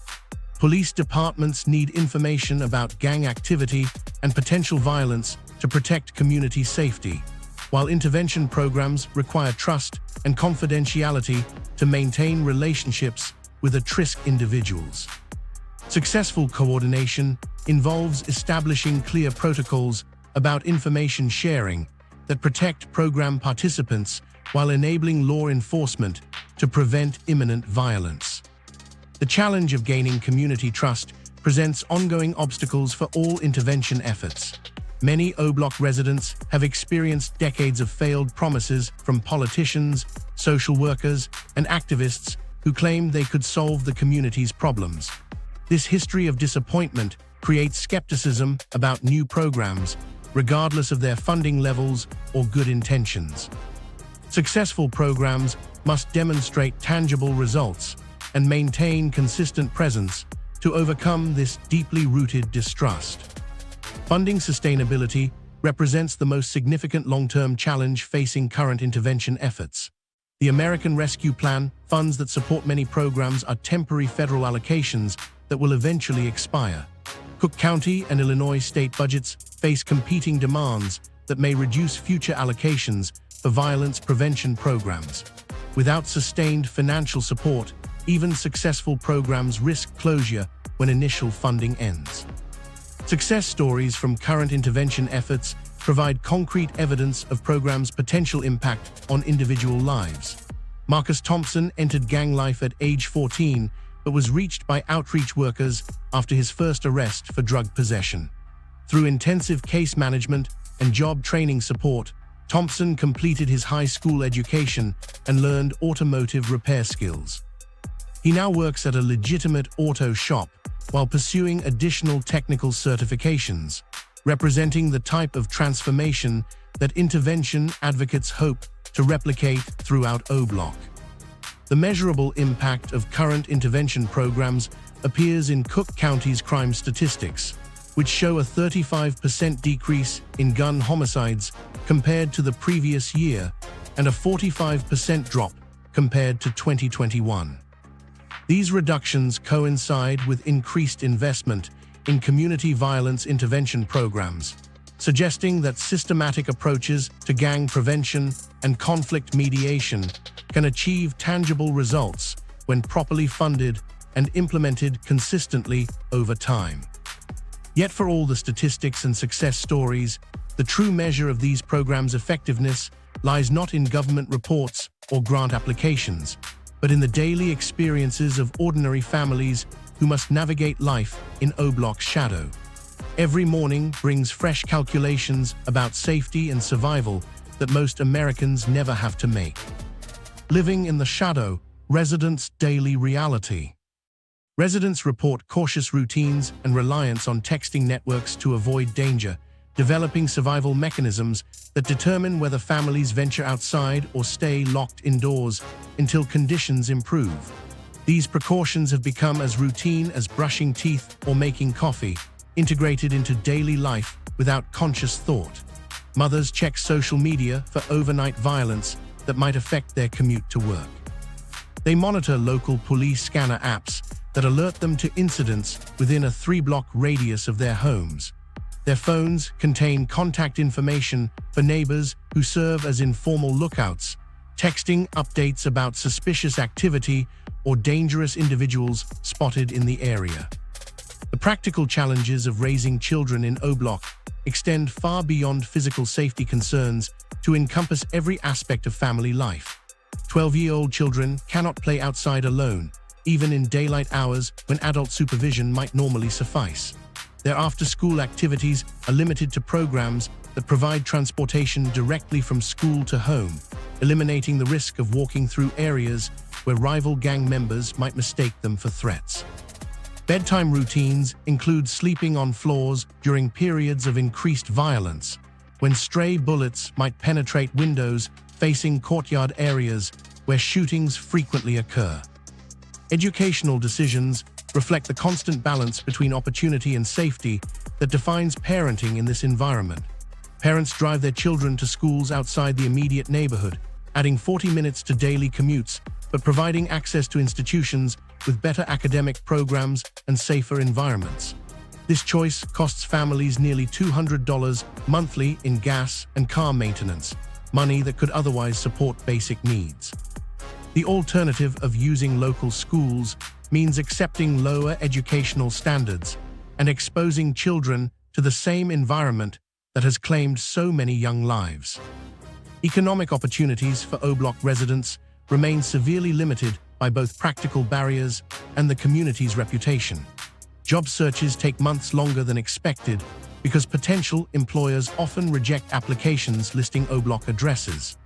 Police departments need information about gang activity and potential violence to protect community safety, while intervention programs require trust and confidentiality to maintain relationships with at-risk individuals. Successful coordination involves establishing clear protocols about information sharing that protect program participants while enabling law enforcement to prevent imminent violence. The challenge of gaining community trust presents ongoing obstacles for all intervention efforts. Many O-Block residents have experienced decades of failed promises from politicians, social workers, and activists who claimed they could solve the community's problems. This history of disappointment creates skepticism about new programs, regardless of their funding levels or good intentions. Successful programs must demonstrate tangible results and maintain consistent presence to overcome this deeply rooted distrust. Funding sustainability represents the most significant long-term challenge facing current intervention efforts. The American Rescue Plan funds that support many programs are temporary federal allocations that will eventually expire. Cook County and Illinois state budgets face competing demands that may reduce future allocations for violence prevention programs. Without sustained financial support, even successful programs risk closure when initial funding ends. Success stories from current intervention efforts provide concrete evidence of programs' potential impact on individual lives. Marcus Thompson entered gang life at age 14, but was reached by outreach workers after his first arrest for drug possession. Through intensive case management and job training support, Thompson completed his high school education and learned automotive repair skills. He now works at a legitimate auto shop while pursuing additional technical certifications, representing the type of transformation that intervention advocates hope to replicate throughout O-Block. The measurable impact of current intervention programs appears in Cook County's crime statistics, which show a 35% decrease in gun homicides compared to the previous year and a 45% drop compared to 2021. These reductions coincide with increased investment in community violence intervention programs, suggesting that systematic approaches to gang prevention and conflict mediation can achieve tangible results when properly funded and implemented consistently over time. Yet for all the statistics and success stories, the true measure of these programs' effectiveness lies not in government reports or grant applications, but in the daily experiences of ordinary families who must navigate life in O-Block's shadow. Every morning brings fresh calculations about safety and survival that most Americans never have to make. Living in the shadow, residents' daily reality. Residents report cautious routines and reliance on texting networks to avoid danger, developing survival mechanisms that determine whether families venture outside or stay locked indoors until conditions improve. These precautions have become as routine as brushing teeth or making coffee, integrated into daily life without conscious thought. Mothers check social media for overnight violence that might affect their commute to work. They monitor local police scanner apps that alert them to incidents within a 3-block radius of their homes. Their phones contain contact information for neighbors who serve as informal lookouts, texting updates about suspicious activity or dangerous individuals spotted in the area. The practical challenges of raising children in O-Block extend far beyond physical safety concerns to encompass every aspect of family life. 12-year-old children cannot play outside alone, even in daylight hours when adult supervision might normally suffice. Their after-school activities are limited to programs that provide transportation directly from school to home, eliminating the risk of walking through areas where rival gang members might mistake them for threats. Bedtime routines include sleeping on floors during periods of increased violence, when stray bullets might penetrate windows facing courtyard areas where shootings frequently occur. Educational decisions reflect the constant balance between opportunity and safety that defines parenting in this environment. Parents drive their children to schools outside the immediate neighborhood, adding 40 minutes to daily commutes, but providing access to institutions with better academic programs and safer environments. This choice costs families nearly $200 monthly in gas and car maintenance, money that could otherwise support basic needs. The alternative of using local schools means accepting lower educational standards and exposing children to the same environment that has claimed so many young lives. Economic opportunities for O-Block residents remain severely limited by both practical barriers and the community's reputation. Job searches take months longer than expected because potential employers often reject applications listing O-Block addresses.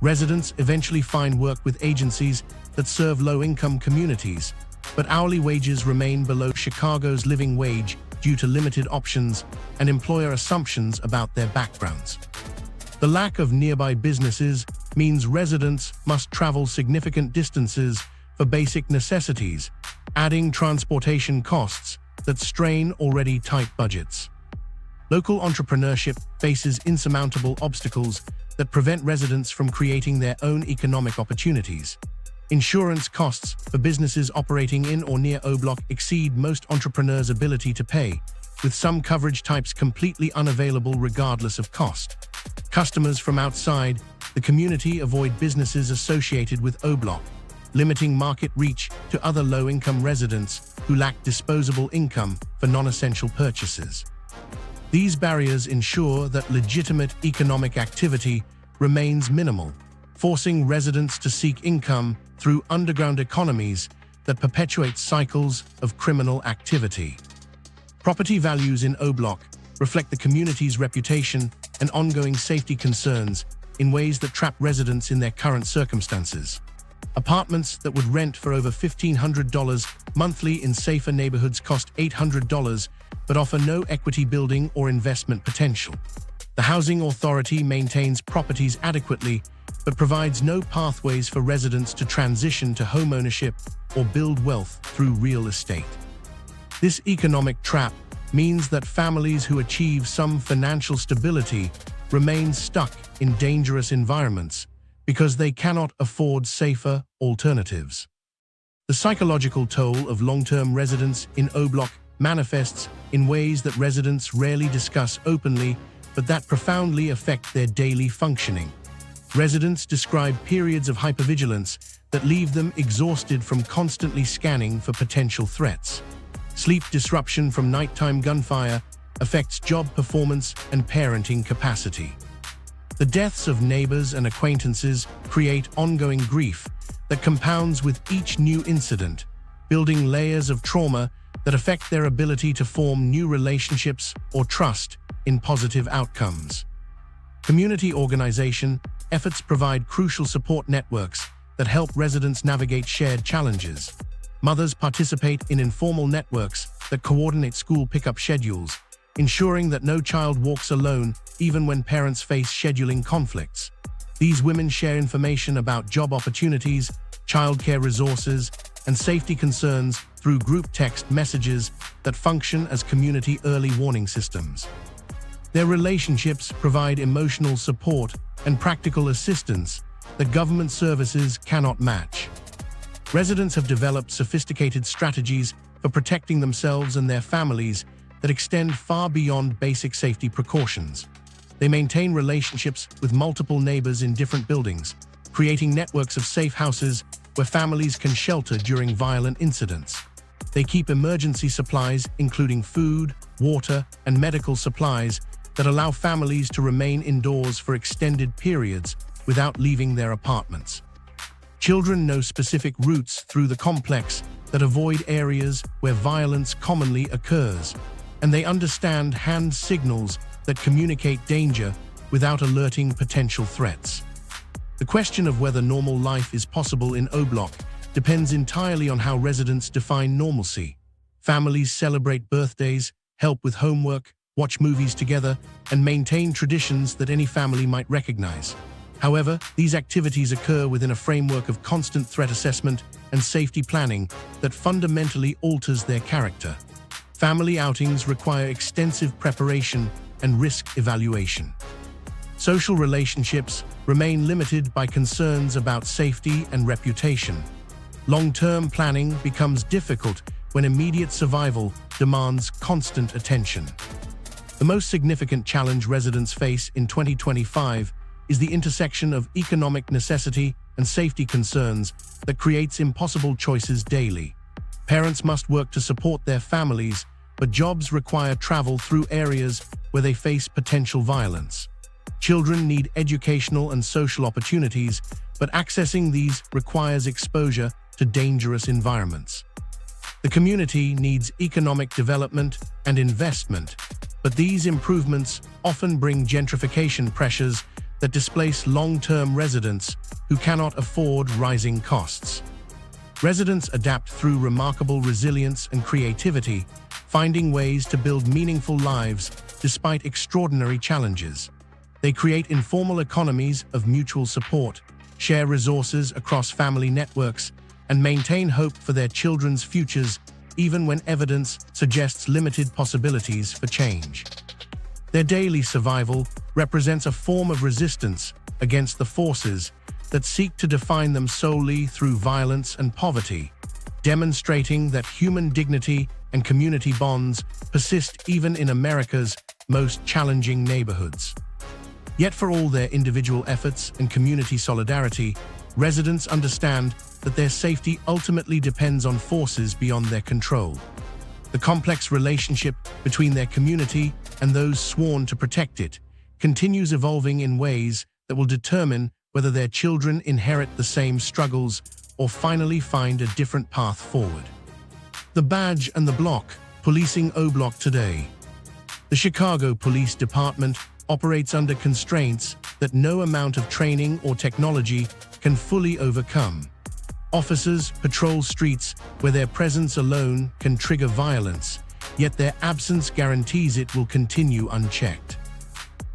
Residents eventually find work with agencies that serve low-income communities, but hourly wages remain below Chicago's living wage due to limited options and employer assumptions about their backgrounds. The lack of nearby businesses means residents must travel significant distances for basic necessities, adding transportation costs that strain already tight budgets. Local entrepreneurship faces insurmountable obstacles that prevent residents from creating their own economic opportunities. Insurance costs for businesses operating in or near O-Block exceed most entrepreneurs' ability to pay, with some coverage types completely unavailable regardless of cost. Customers from outside the community avoid businesses associated with O-Block, limiting market reach to other low-income residents who lack disposable income for non-essential purchases. These barriers ensure that legitimate economic activity remains minimal, forcing residents to seek income through underground economies that perpetuate cycles of criminal activity. Property values in O-Block reflect the community's reputation and ongoing safety concerns in ways that trap residents in their current circumstances. Apartments that would rent for over $1,500 monthly in safer neighborhoods cost $800, but offer no equity building or investment potential. The Housing Authority maintains properties adequately, but provides no pathways for residents to transition to homeownership or build wealth through real estate. This economic trap means that families who achieve some financial stability remain stuck in dangerous environments because they cannot afford safer alternatives. The psychological toll of long-term residence in O-Block manifests in ways that residents rarely discuss openly, but that profoundly affect their daily functioning. Residents describe periods of hypervigilance that leave them exhausted from constantly scanning for potential threats. Sleep disruption from nighttime gunfire affects job performance and parenting capacity. The deaths of neighbors and acquaintances create ongoing grief that compounds with each new incident, building layers of trauma that affect their ability to form new relationships or trust in positive outcomes. Community organization efforts provide crucial support networks that help residents navigate shared challenges. Mothers participate in informal networks that coordinate school pickup schedules, ensuring that no child walks alone even when parents face scheduling conflicts. These women share information about job opportunities, childcare resources, and safety concerns through group text messages that function as community early warning systems. Their relationships provide emotional support and practical assistance that government services cannot match. Residents have developed sophisticated strategies for protecting themselves and their families that extend far beyond basic safety precautions. They maintain relationships with multiple neighbors in different buildings, creating networks of safe houses where families can shelter during violent incidents. They keep emergency supplies, including food, water, and medical supplies, that allow families to remain indoors for extended periods without leaving their apartments. Children know specific routes through the complex that avoid areas where violence commonly occurs, and they understand hand signals that communicate danger without alerting potential threats. The question of whether normal life is possible in O-Block depends entirely on how residents define normalcy. Families celebrate birthdays, help with homework, watch movies together, and maintain traditions that any family might recognize. However, these activities occur within a framework of constant threat assessment and safety planning that fundamentally alters their character. Family outings require extensive preparation and risk evaluation. Social relationships remain limited by concerns about safety and reputation. Long-term planning becomes difficult when immediate survival demands constant attention. The most significant challenge residents face in 2025 is the intersection of economic necessity and safety concerns that creates impossible choices daily. Parents must work to support their families, but jobs require travel through areas where they face potential violence. Children need educational and social opportunities, but accessing these requires exposure to dangerous environments. The community needs economic development and investment, but these improvements often bring gentrification pressures that displace long-term residents who cannot afford rising costs. Residents adapt through remarkable resilience and creativity, finding ways to build meaningful lives despite extraordinary challenges. They create informal economies of mutual support, share resources across family networks, and maintain hope for their children's futures even when evidence suggests limited possibilities for change. Their daily survival represents a form of resistance against the forces that seek to define them solely through violence and poverty, demonstrating that human dignity and community bonds persist even in America's most challenging neighborhoods. Yet for all their individual efforts and community solidarity, residents understand that their safety ultimately depends on forces beyond their control. The complex relationship between their community and those sworn to protect it continues evolving in ways that will determine whether their children inherit the same struggles or finally find a different path forward. The Badge and the Block, policing O-Block today. The Chicago Police Department operates under constraints that no amount of training or technology can fully overcome. Officers patrol streets where their presence alone can trigger violence, yet their absence guarantees it will continue unchecked.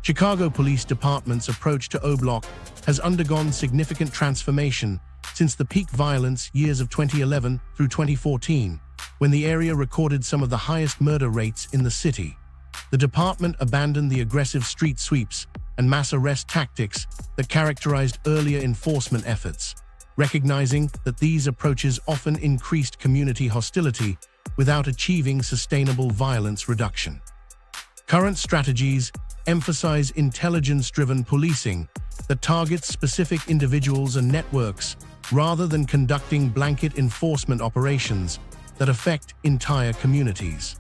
Chicago Police Department's approach to O-Block has undergone significant transformation since the peak violence years of 2011 through 2014, when the area recorded some of the highest murder rates in the city. The department abandoned the aggressive street sweeps and mass arrest tactics that characterized earlier enforcement efforts, recognizing that these approaches often increased community hostility without achieving sustainable violence reduction. Current strategies emphasize intelligence-driven policing that targets specific individuals and networks rather than conducting blanket enforcement operations that affect entire communities.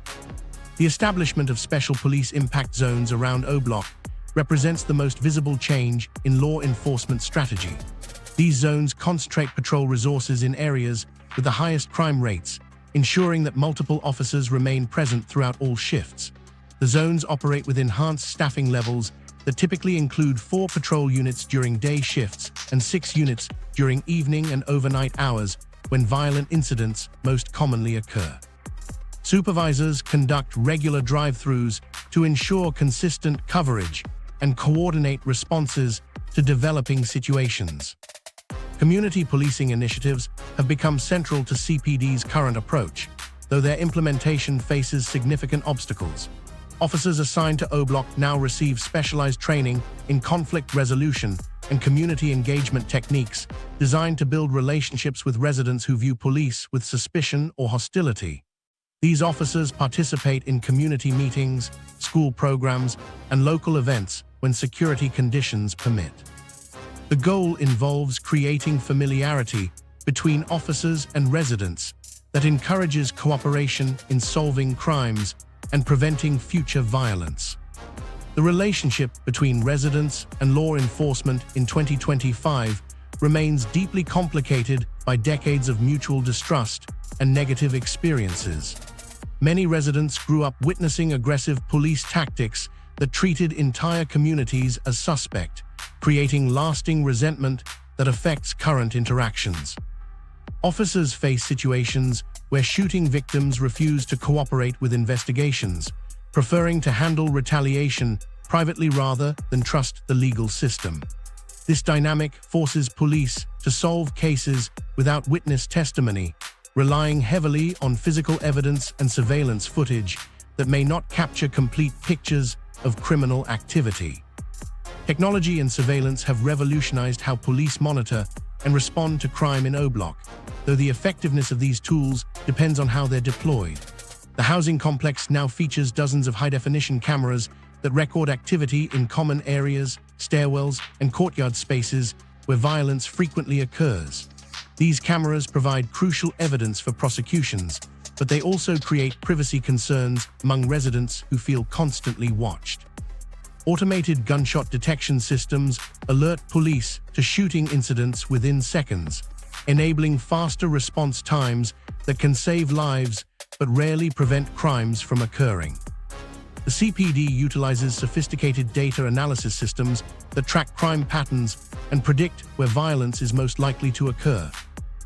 The establishment of special police impact zones around O-Block represents the most visible change in law enforcement strategy. These zones concentrate patrol resources in areas with the highest crime rates, ensuring that multiple officers remain present throughout all shifts. The zones operate with enhanced staffing levels that typically include 4 patrol units during day shifts and 6 units during evening and overnight hours when violent incidents most commonly occur. Supervisors conduct regular drive-throughs to ensure consistent coverage and coordinate responses to developing situations. Community policing initiatives have become central to CPD's current approach, though their implementation faces significant obstacles. Officers assigned to O-Block now receive specialized training in conflict resolution and community engagement techniques designed to build relationships with residents who view police with suspicion or hostility. These officers participate in community meetings, school programs, and local events when security conditions permit. The goal involves creating familiarity between officers and residents that encourages cooperation in solving crimes and preventing future violence. The relationship between residents and law enforcement in 2025 remains deeply complicated by decades of mutual distrust and negative experiences. Many residents grew up witnessing aggressive police tactics that treated entire communities as suspect, creating lasting resentment that affects current interactions. Officers face situations where shooting victims refuse to cooperate with investigations, preferring to handle retaliation privately rather than trust the legal system. This dynamic forces police to solve cases without witness testimony, relying heavily on physical evidence and surveillance footage that may not capture complete pictures of criminal activity. Technology and surveillance have revolutionized how police monitor and respond to crime in O-Block, though the effectiveness of these tools depends on how they're deployed. The housing complex now features dozens of high-definition cameras that record activity in common areas, stairwells, and courtyard spaces where violence frequently occurs. These cameras provide crucial evidence for prosecutions, but they also create privacy concerns among residents who feel constantly watched. Automated gunshot detection systems alert police to shooting incidents within seconds, enabling faster response times that can save lives but rarely prevent crimes from occurring. The CPD utilizes sophisticated data analysis systems that track crime patterns and predict where violence is most likely to occur.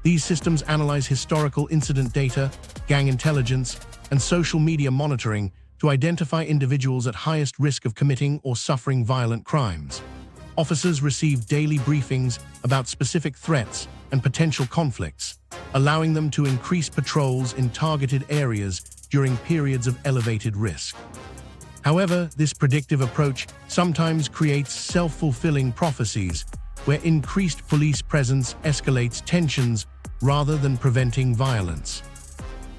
These systems analyze historical incident data, gang intelligence, and social media monitoring to identify individuals at highest risk of committing or suffering violent crimes. Officers receive daily briefings about specific threats and potential conflicts, allowing them to increase patrols in targeted areas during periods of elevated risk. However, this predictive approach sometimes creates self-fulfilling prophecies, where increased police presence escalates tensions rather than preventing violence.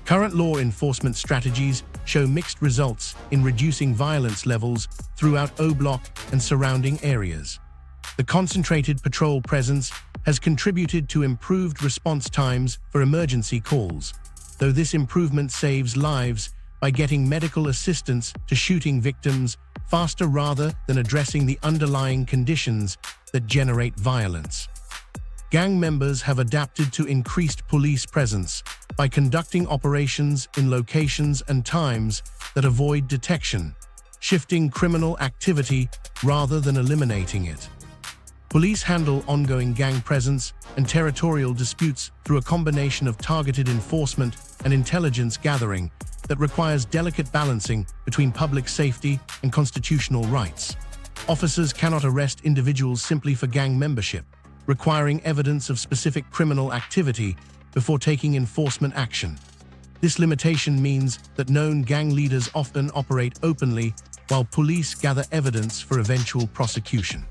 Current law enforcement strategies show mixed results in reducing violence levels throughout O-Block and surrounding areas. The concentrated patrol presence has contributed to improved response times for emergency calls, though this improvement saves lives by getting medical assistance to shooting victims faster rather than addressing the underlying conditions that generate violence. Gang members have adapted to increased police presence by conducting operations in locations and times that avoid detection, shifting criminal activity rather than eliminating it. Police handle ongoing gang presence and territorial disputes through a combination of targeted enforcement and intelligence gathering that requires delicate balancing between public safety and constitutional rights. Officers cannot arrest individuals simply for gang membership, requiring evidence of specific criminal activity before taking enforcement action. This limitation means that known gang leaders often operate openly while police gather evidence for eventual prosecution.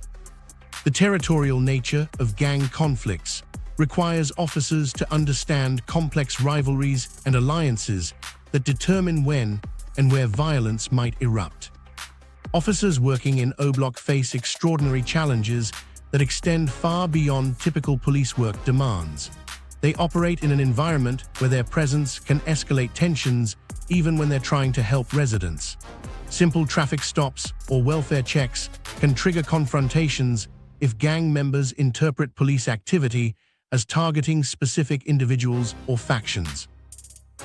The territorial nature of gang conflicts requires officers to understand complex rivalries and alliances that determine when and where violence might erupt. Officers working in O-Block face extraordinary challenges that extend far beyond typical police work demands. They operate in an environment where their presence can escalate tensions even when they're trying to help residents. Simple traffic stops or welfare checks can trigger confrontations if gang members interpret police activity as targeting specific individuals or factions.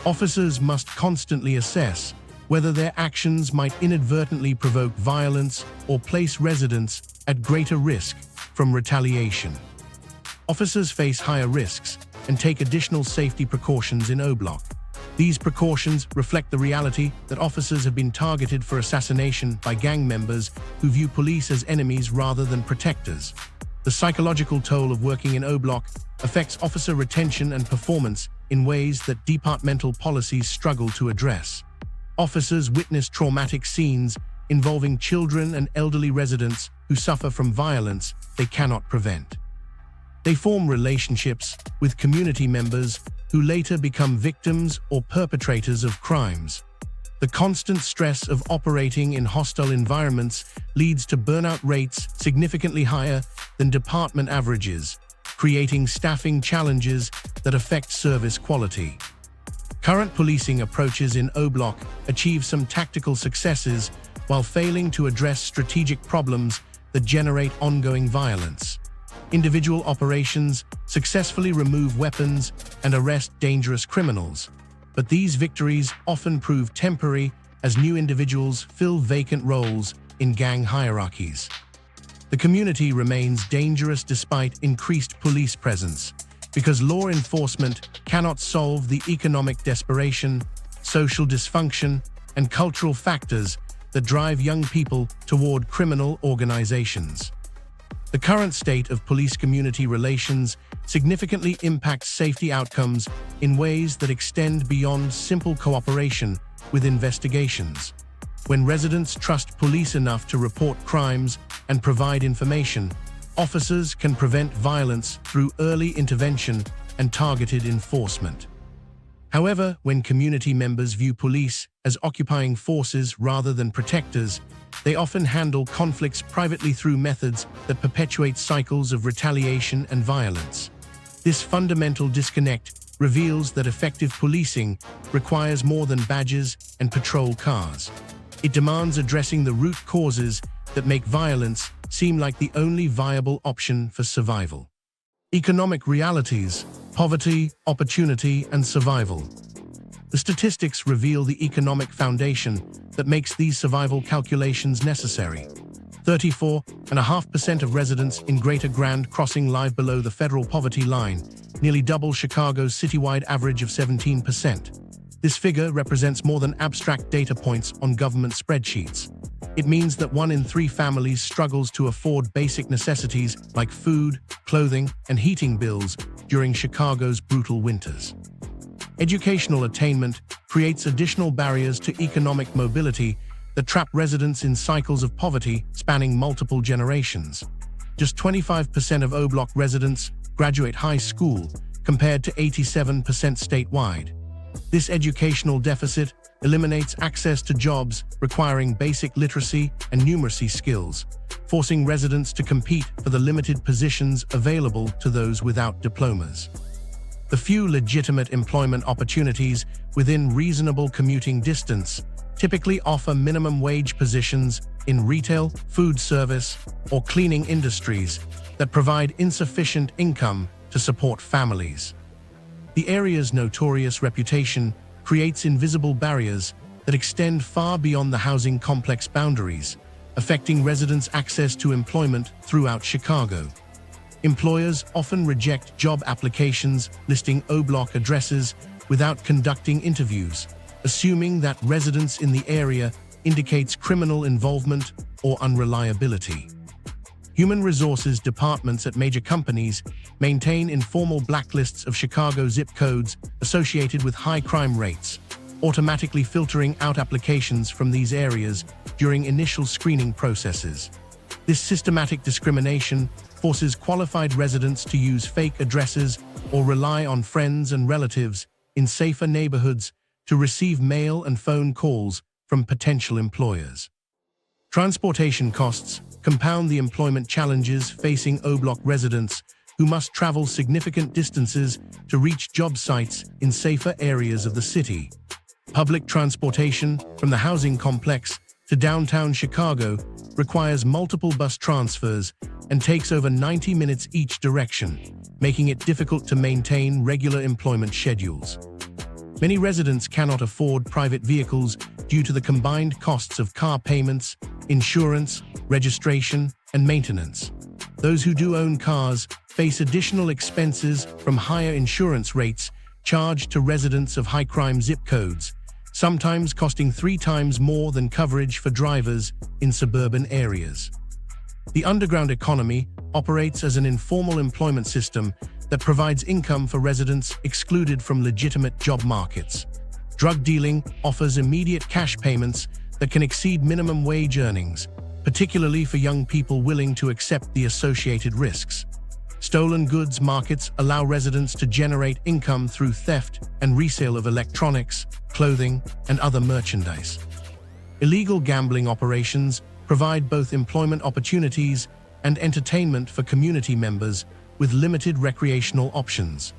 Officers must constantly assess whether their actions might inadvertently provoke violence or place residents at greater risk from retaliation. Officers face higher risks and take additional safety precautions in O-Block. These precautions reflect the reality that officers have been targeted for assassination by gang members who view police as enemies rather than protectors. The psychological toll of working in O-Block affects officer retention and performance in ways that departmental policies struggle to address. Officers witness traumatic scenes involving children and elderly residents who suffer from violence they cannot prevent. They form relationships with community members who later become victims or perpetrators of crimes. The constant stress of operating in hostile environments leads to burnout rates significantly higher than department averages, creating staffing challenges that affect service quality. Current policing approaches in O-Block achieve some tactical successes while failing to address strategic problems that generate ongoing violence. Individual operations successfully remove weapons and arrest dangerous criminals, but these victories often prove temporary as new individuals fill vacant roles in gang hierarchies. The community remains dangerous despite increased police presence, because law enforcement cannot solve the economic desperation, social dysfunction, and cultural factors that drive young people toward criminal organizations. The current state of police-community relations significantly impacts safety outcomes in ways that extend beyond simple cooperation with investigations. When residents trust police enough to report crimes and provide information, officers can prevent violence through early intervention and targeted enforcement. However, when community members view police as occupying forces rather than protectors, they often handle conflicts privately through methods that perpetuate cycles of retaliation and violence. This fundamental disconnect reveals that effective policing requires more than badges and patrol cars. It demands addressing the root causes that make violence seem like the only viable option for survival. Economic realities: poverty, opportunity, and survival. The statistics reveal the economic foundation that makes these survival calculations necessary. 34.5% of residents in Greater Grand Crossing live below the federal poverty line, nearly double Chicago's citywide average of 17%. This figure represents more than abstract data points on government spreadsheets. It means that 1 in 3 families struggles to afford basic necessities like food, clothing, and heating bills during Chicago's brutal winters. Educational attainment creates additional barriers to economic mobility that trap residents in cycles of poverty spanning multiple generations. Just 25% of O-Block residents graduate high school, compared to 87% statewide. This educational deficit eliminates access to jobs requiring basic literacy and numeracy skills, forcing residents to compete for the limited positions available to those without diplomas. The few legitimate employment opportunities within reasonable commuting distance typically offer minimum wage positions in retail, food service, or cleaning industries that provide insufficient income to support families. The area's notorious reputation creates invisible barriers that extend far beyond the housing complex boundaries, affecting residents' access to employment throughout Chicago. Employers often reject job applications listing O-Block addresses without conducting interviews, assuming that residence in the area indicates criminal involvement or unreliability. Human resources departments at major companies maintain informal blacklists of Chicago zip codes associated with high crime rates, automatically filtering out applications from these areas during initial screening processes. This systematic discrimination forces qualified residents to use fake addresses or rely on friends and relatives in safer neighborhoods to receive mail and phone calls from potential employers. Transportation costs compound the employment challenges facing O-Block residents who must travel significant distances to reach job sites in safer areas of the city. Public transportation from the housing complex to downtown Chicago requires multiple bus transfers and takes over 90 minutes each direction, making it difficult to maintain regular employment schedules. Many residents cannot afford private vehicles due to the combined costs of car payments, insurance, registration, and maintenance. Those who do own cars face additional expenses from higher insurance rates charged to residents of high-crime zip codes, sometimes costing 3 times more than coverage for drivers in suburban areas. The underground economy operates as an informal employment system that provides income for residents excluded from legitimate job markets. Drug dealing offers immediate cash payments that that can exceed minimum wage earnings, particularly for young people willing to accept the associated risks. Stolen goods markets allow residents to generate income through theft and resale of electronics, clothing, and other merchandise. Illegal gambling operations provide both employment opportunities and entertainment for community members with limited recreational options.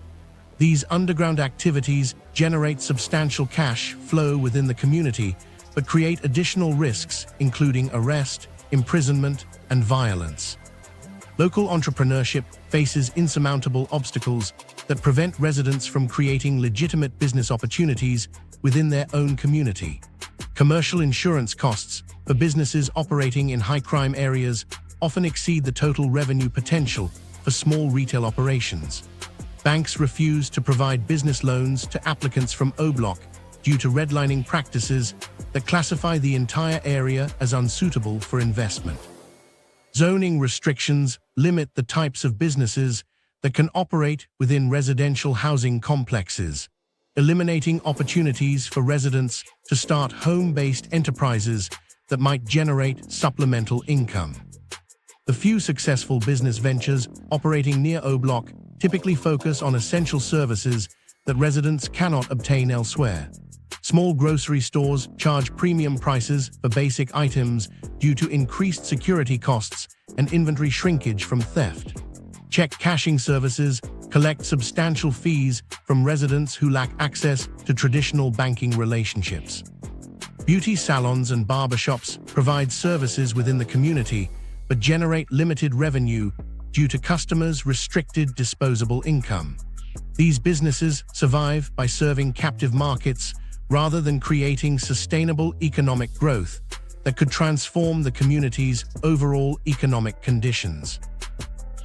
These underground activities generate substantial cash flow within the community, but create additional risks, including arrest, imprisonment, and violence. Local entrepreneurship faces insurmountable obstacles that prevent residents from creating legitimate business opportunities within their own community. Commercial insurance costs for businesses operating in high-crime areas often exceed the total revenue potential for small retail operations. Banks refuse to provide business loans to applicants from O-Block due to redlining practices that classify the entire area as unsuitable for investment. Zoning restrictions limit the types of businesses that can operate within residential housing complexes, eliminating opportunities for residents to start home-based enterprises that might generate supplemental income. The few successful business ventures operating near O-Block typically focus on essential services that residents cannot obtain elsewhere. Small grocery stores charge premium prices for basic items due to increased security costs and inventory shrinkage from theft. Check cashing services collect substantial fees from residents who lack access to traditional banking relationships. Beauty salons and barbershops provide services within the community but generate limited revenue due to customers' restricted disposable income. These businesses survive by serving captive markets rather than creating sustainable economic growth that could transform the community's overall economic conditions.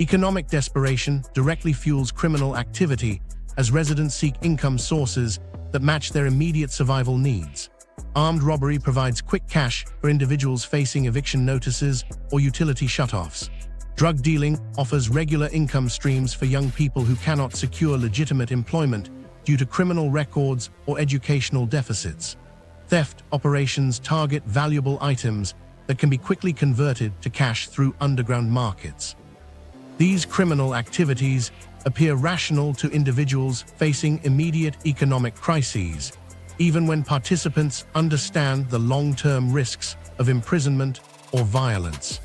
Economic desperation directly fuels criminal activity as residents seek income sources that match their immediate survival needs. Armed robbery provides quick cash for individuals facing eviction notices or utility shutoffs. Drug dealing offers regular income streams for young people who cannot secure legitimate employment due to criminal records or educational deficits. Theft operations target valuable items that can be quickly converted to cash through underground markets. These criminal activities appear rational to individuals facing immediate economic crises, even when participants understand the long-term risks of imprisonment or violence.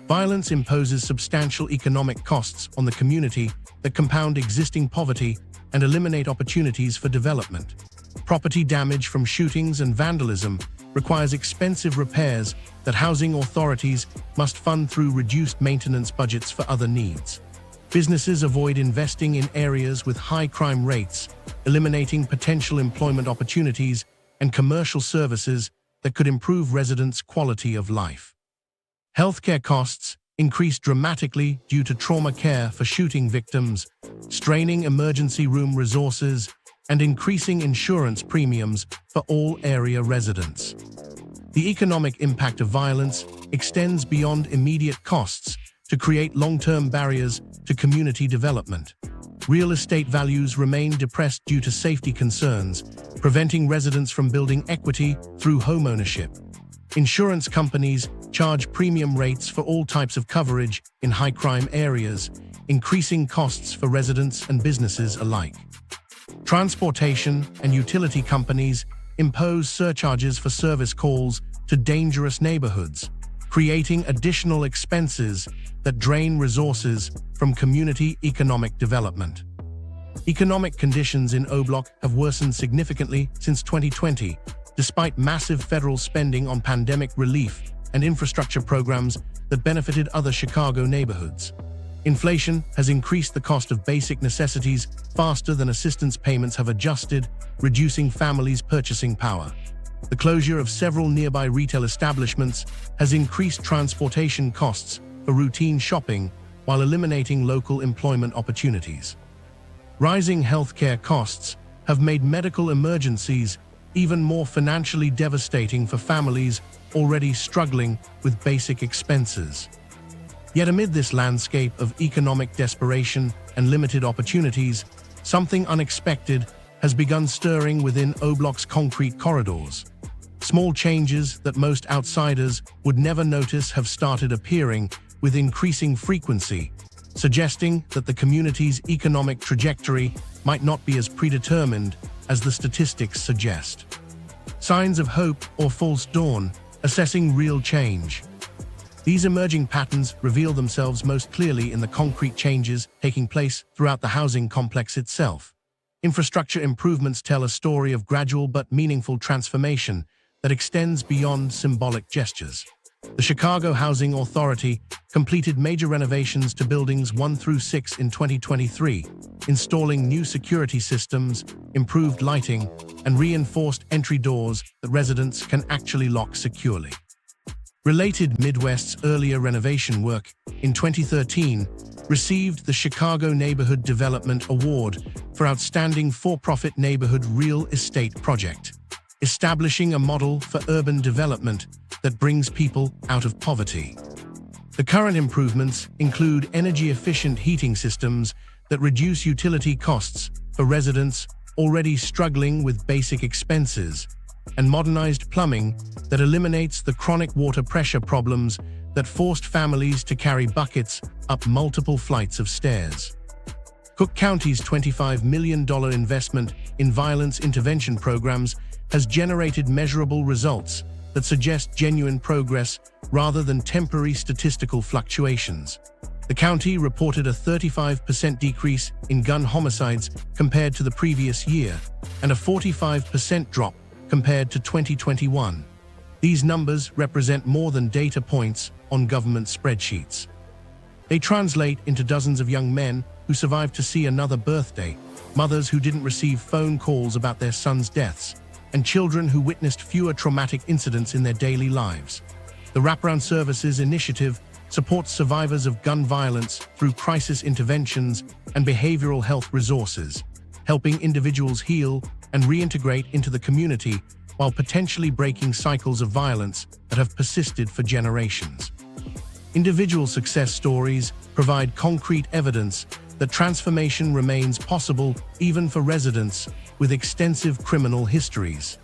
Violence imposes substantial economic costs on the community that compound existing poverty and eliminate opportunities for development. Property damage from shootings and vandalism requires expensive repairs that housing authorities must fund through reduced maintenance budgets for other needs. Businesses avoid investing in areas with high crime rates, eliminating potential employment opportunities and commercial services that could improve residents' quality of life. Healthcare costs increase dramatically due to trauma care for shooting victims, straining emergency room resources, and increasing insurance premiums for all area residents. The economic impact of violence extends beyond immediate costs to create long-term barriers to community development. Real estate values remain depressed due to safety concerns, preventing residents from building equity through homeownership. Insurance companies charge premium rates for all types of coverage in high-crime areas, increasing costs for residents and businesses alike. Transportation and utility companies impose surcharges for service calls to dangerous neighborhoods, creating additional expenses that drain resources from community economic development. Economic conditions in O-Block have worsened significantly since 2020, despite massive federal spending on pandemic relief and infrastructure programs that benefited other Chicago neighborhoods. Inflation has increased the cost of basic necessities faster than assistance payments have adjusted, reducing families' purchasing power. The closure of several nearby retail establishments has increased transportation costs for routine shopping while eliminating local employment opportunities. Rising healthcare costs have made medical emergencies even more financially devastating for families already struggling with basic expenses. Yet amid this landscape of economic desperation and limited opportunities, something unexpected has begun stirring within O-Block's concrete corridors. Small changes that most outsiders would never notice have started appearing with increasing frequency, suggesting that the community's economic trajectory might not be as predetermined as the statistics suggest. Signs of hope or false dawn, assessing real change. These emerging patterns reveal themselves most clearly in the concrete changes taking place throughout the housing complex itself. Infrastructure improvements tell a story of gradual but meaningful transformation that extends beyond symbolic gestures. The Chicago Housing Authority completed major renovations to buildings 1 through 6 in 2023, installing new security systems, improved lighting, and reinforced entry doors that residents can actually lock securely. Related, Midwest's earlier renovation work in 2013 received the Chicago Neighborhood Development Award for Outstanding For-Profit Neighborhood Real Estate Project, establishing a model for urban development that brings people out of poverty. The current improvements include energy-efficient heating systems that reduce utility costs for residents already struggling with basic expenses, and modernized plumbing that eliminates the chronic water pressure problems that forced families to carry buckets up multiple flights of stairs. Cook County's $25 million investment in violence intervention programs has generated measurable results that suggest genuine progress rather than temporary statistical fluctuations. The county reported a 35% decrease in gun homicides compared to the previous year, and a 45% drop compared to 2021. These numbers represent more than data points on government spreadsheets. They translate into dozens of young men who survived to see another birthday, mothers who didn't receive phone calls about their sons' deaths, and children who witnessed fewer traumatic incidents in their daily lives. The Wraparound Services Initiative supports survivors of gun violence through crisis interventions and behavioral health resources, helping individuals heal and reintegrate into the community while potentially breaking cycles of violence that have persisted for generations. Individual success stories provide concrete evidence that transformation remains possible even for residents with extensive criminal histories.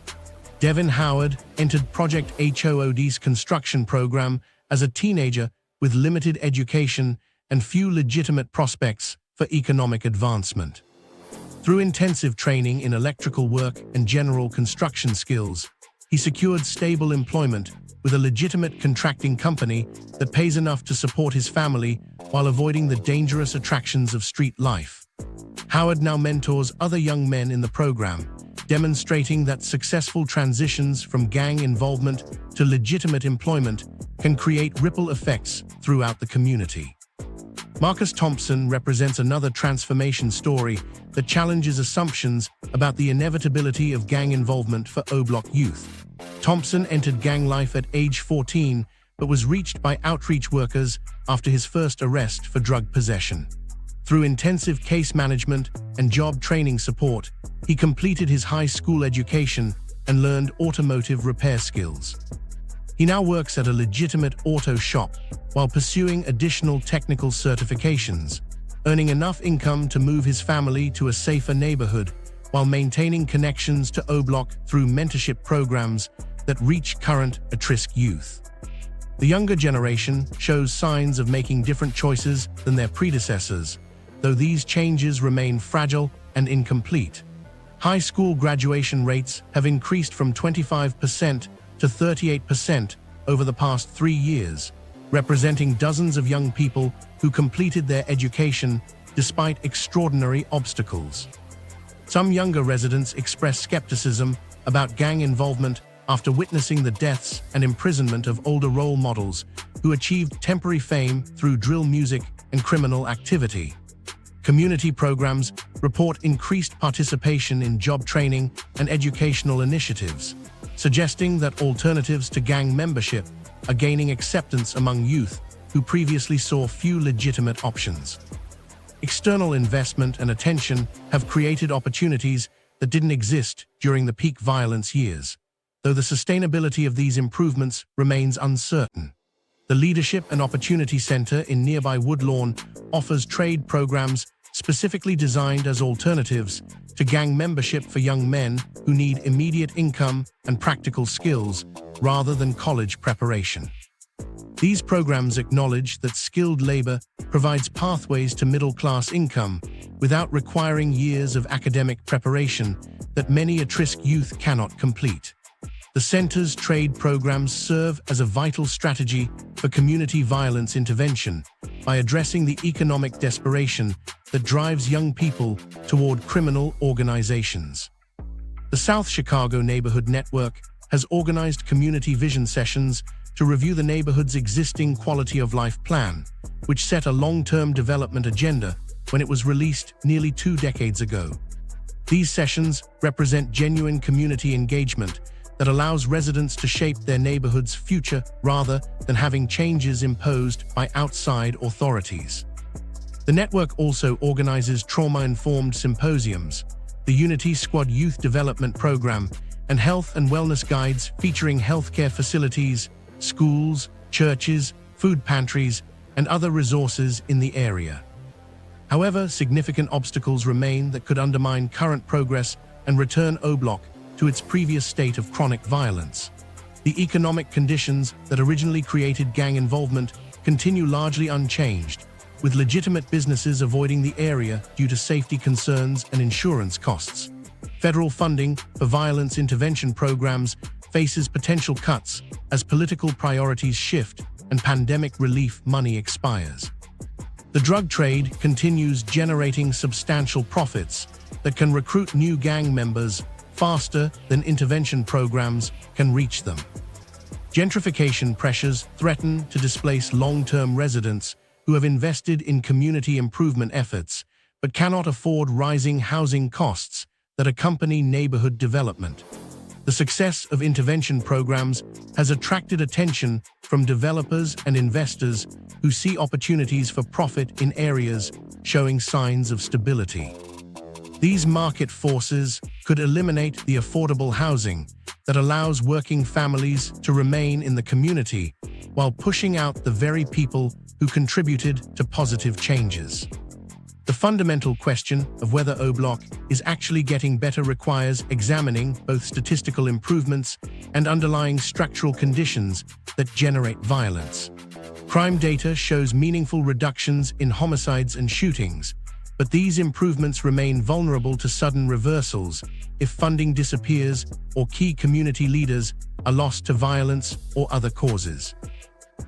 Devin Howard entered Project HOOD's construction program as a teenager with limited education and few legitimate prospects for economic advancement. Through intensive training in electrical work and general construction skills, he secured stable employment with a legitimate contracting company that pays enough to support his family while avoiding the dangerous attractions of street life. Howard now mentors other young men in the program, demonstrating that successful transitions from gang involvement to legitimate employment can create ripple effects throughout the community. Marcus Thompson represents another transformation story that challenges assumptions about the inevitability of gang involvement for O-Block youth. Thompson entered gang life at age 14, but was reached by outreach workers after his first arrest for drug possession. Through intensive case management and job training support, he completed his high school education and learned automotive repair skills. He now works at a legitimate auto shop while pursuing additional technical certifications, earning enough income to move his family to a safer neighborhood while maintaining connections to O-Block through mentorship programs that reach current at-risk youth. The younger generation shows signs of making different choices than their predecessors, though these changes remain fragile and incomplete. High school graduation rates have increased from 25% to 38% over the past 3 years, representing dozens of young people who completed their education despite extraordinary obstacles. Some younger residents express skepticism about gang involvement after witnessing the deaths and imprisonment of older role models who achieved temporary fame through drill music and criminal activity. Community programs report increased participation in job training and educational initiatives, suggesting that alternatives to gang membership are gaining acceptance among youth who previously saw few legitimate options. External investment and attention have created opportunities that didn't exist during the peak violence years, though the sustainability of these improvements remains uncertain. The Leadership and Opportunity Center in nearby Woodlawn offers trade programs specifically designed as alternatives to gang membership for young men who need immediate income and practical skills rather than college preparation. These programs acknowledge that skilled labor provides pathways to middle-class income without requiring years of academic preparation that many at-risk youth cannot complete. The center's trade programs serve as a vital strategy for community violence intervention by addressing the economic desperation that drives young people toward criminal organizations. The South Chicago Neighborhood Network has organized community vision sessions to review the neighborhood's existing quality of life plan, which set a long-term development agenda when it was released nearly 2 decades ago. These sessions represent genuine community engagement that allows residents to shape their neighborhood's future rather than having changes imposed by outside authorities. The network also organizes trauma-informed symposiums, the Unity Squad Youth Development Program, and health and wellness guides featuring healthcare facilities, schools, churches, food pantries, and other resources in the area. However, significant obstacles remain that could undermine current progress and return O-Block to its previous state of chronic violence. The economic conditions that originally created gang involvement continue largely unchanged, with legitimate businesses avoiding the area due to safety concerns and insurance costs. Federal funding for violence intervention programs faces potential cuts as political priorities shift and pandemic relief money expires. The drug trade continues generating substantial profits that can recruit new gang members faster than intervention programs can reach them. Gentrification pressures threaten to displace long-term residents who have invested in community improvement efforts but cannot afford rising housing costs that accompany neighborhood development. The success of intervention programs has attracted attention from developers and investors who see opportunities for profit in areas showing signs of stability. These market forces could eliminate the affordable housing that allows working families to remain in the community while pushing out the very people who contributed to positive changes. The fundamental question of whether O-Block is actually getting better requires examining both statistical improvements and underlying structural conditions that generate violence. Crime data shows meaningful reductions in homicides and shootings, but these improvements remain vulnerable to sudden reversals if funding disappears or key community leaders are lost to violence or other causes.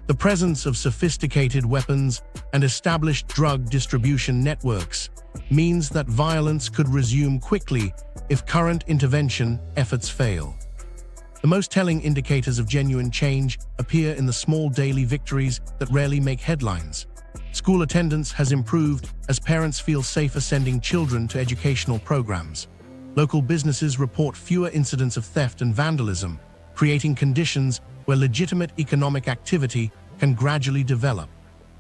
The presence of sophisticated weapons and established drug distribution networks means that violence could resume quickly if current intervention efforts fail. The most telling indicators of genuine change appear in the small daily victories that rarely make headlines. School attendance has improved as parents feel safer sending children to educational programs. Local businesses report fewer incidents of theft and vandalism, creating conditions where legitimate economic activity can gradually develop.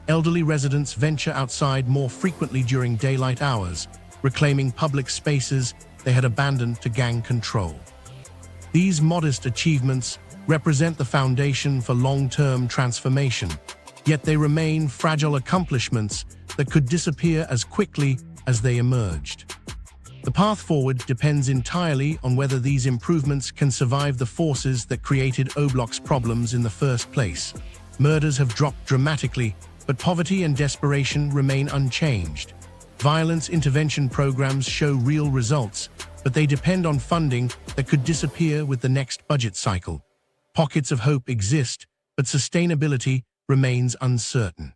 Elderly residents venture outside more frequently during daylight hours, reclaiming public spaces they had abandoned to gang control. These modest achievements represent the foundation for long-term transformation, yet they remain fragile accomplishments that could disappear as quickly as they emerged. The path forward depends entirely on whether these improvements can survive the forces that created O-Block's problems in the first place. Murders have dropped dramatically, but poverty and desperation remain unchanged. Violence intervention programs show real results, but they depend on funding that could disappear with the next budget cycle. Pockets of hope exist, but sustainability remains uncertain.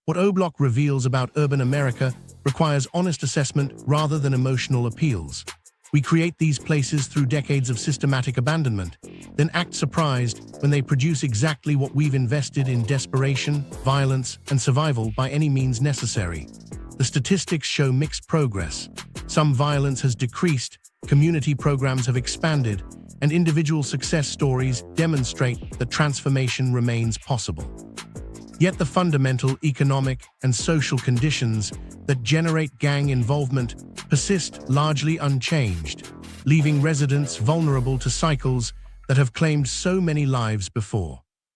What O-Block reveals about urban America requires honest assessment rather than emotional appeals. We create these places through decades of systematic abandonment, then act surprised when they produce exactly what we've invested in: desperation, violence, and survival by any means necessary. The statistics show mixed progress. Some violence has decreased, community programs have expanded, and individual success stories demonstrate that transformation remains possible. Yet the fundamental economic and social conditions that generate gang involvement persist largely unchanged, leaving residents vulnerable to cycles that have claimed so many lives before.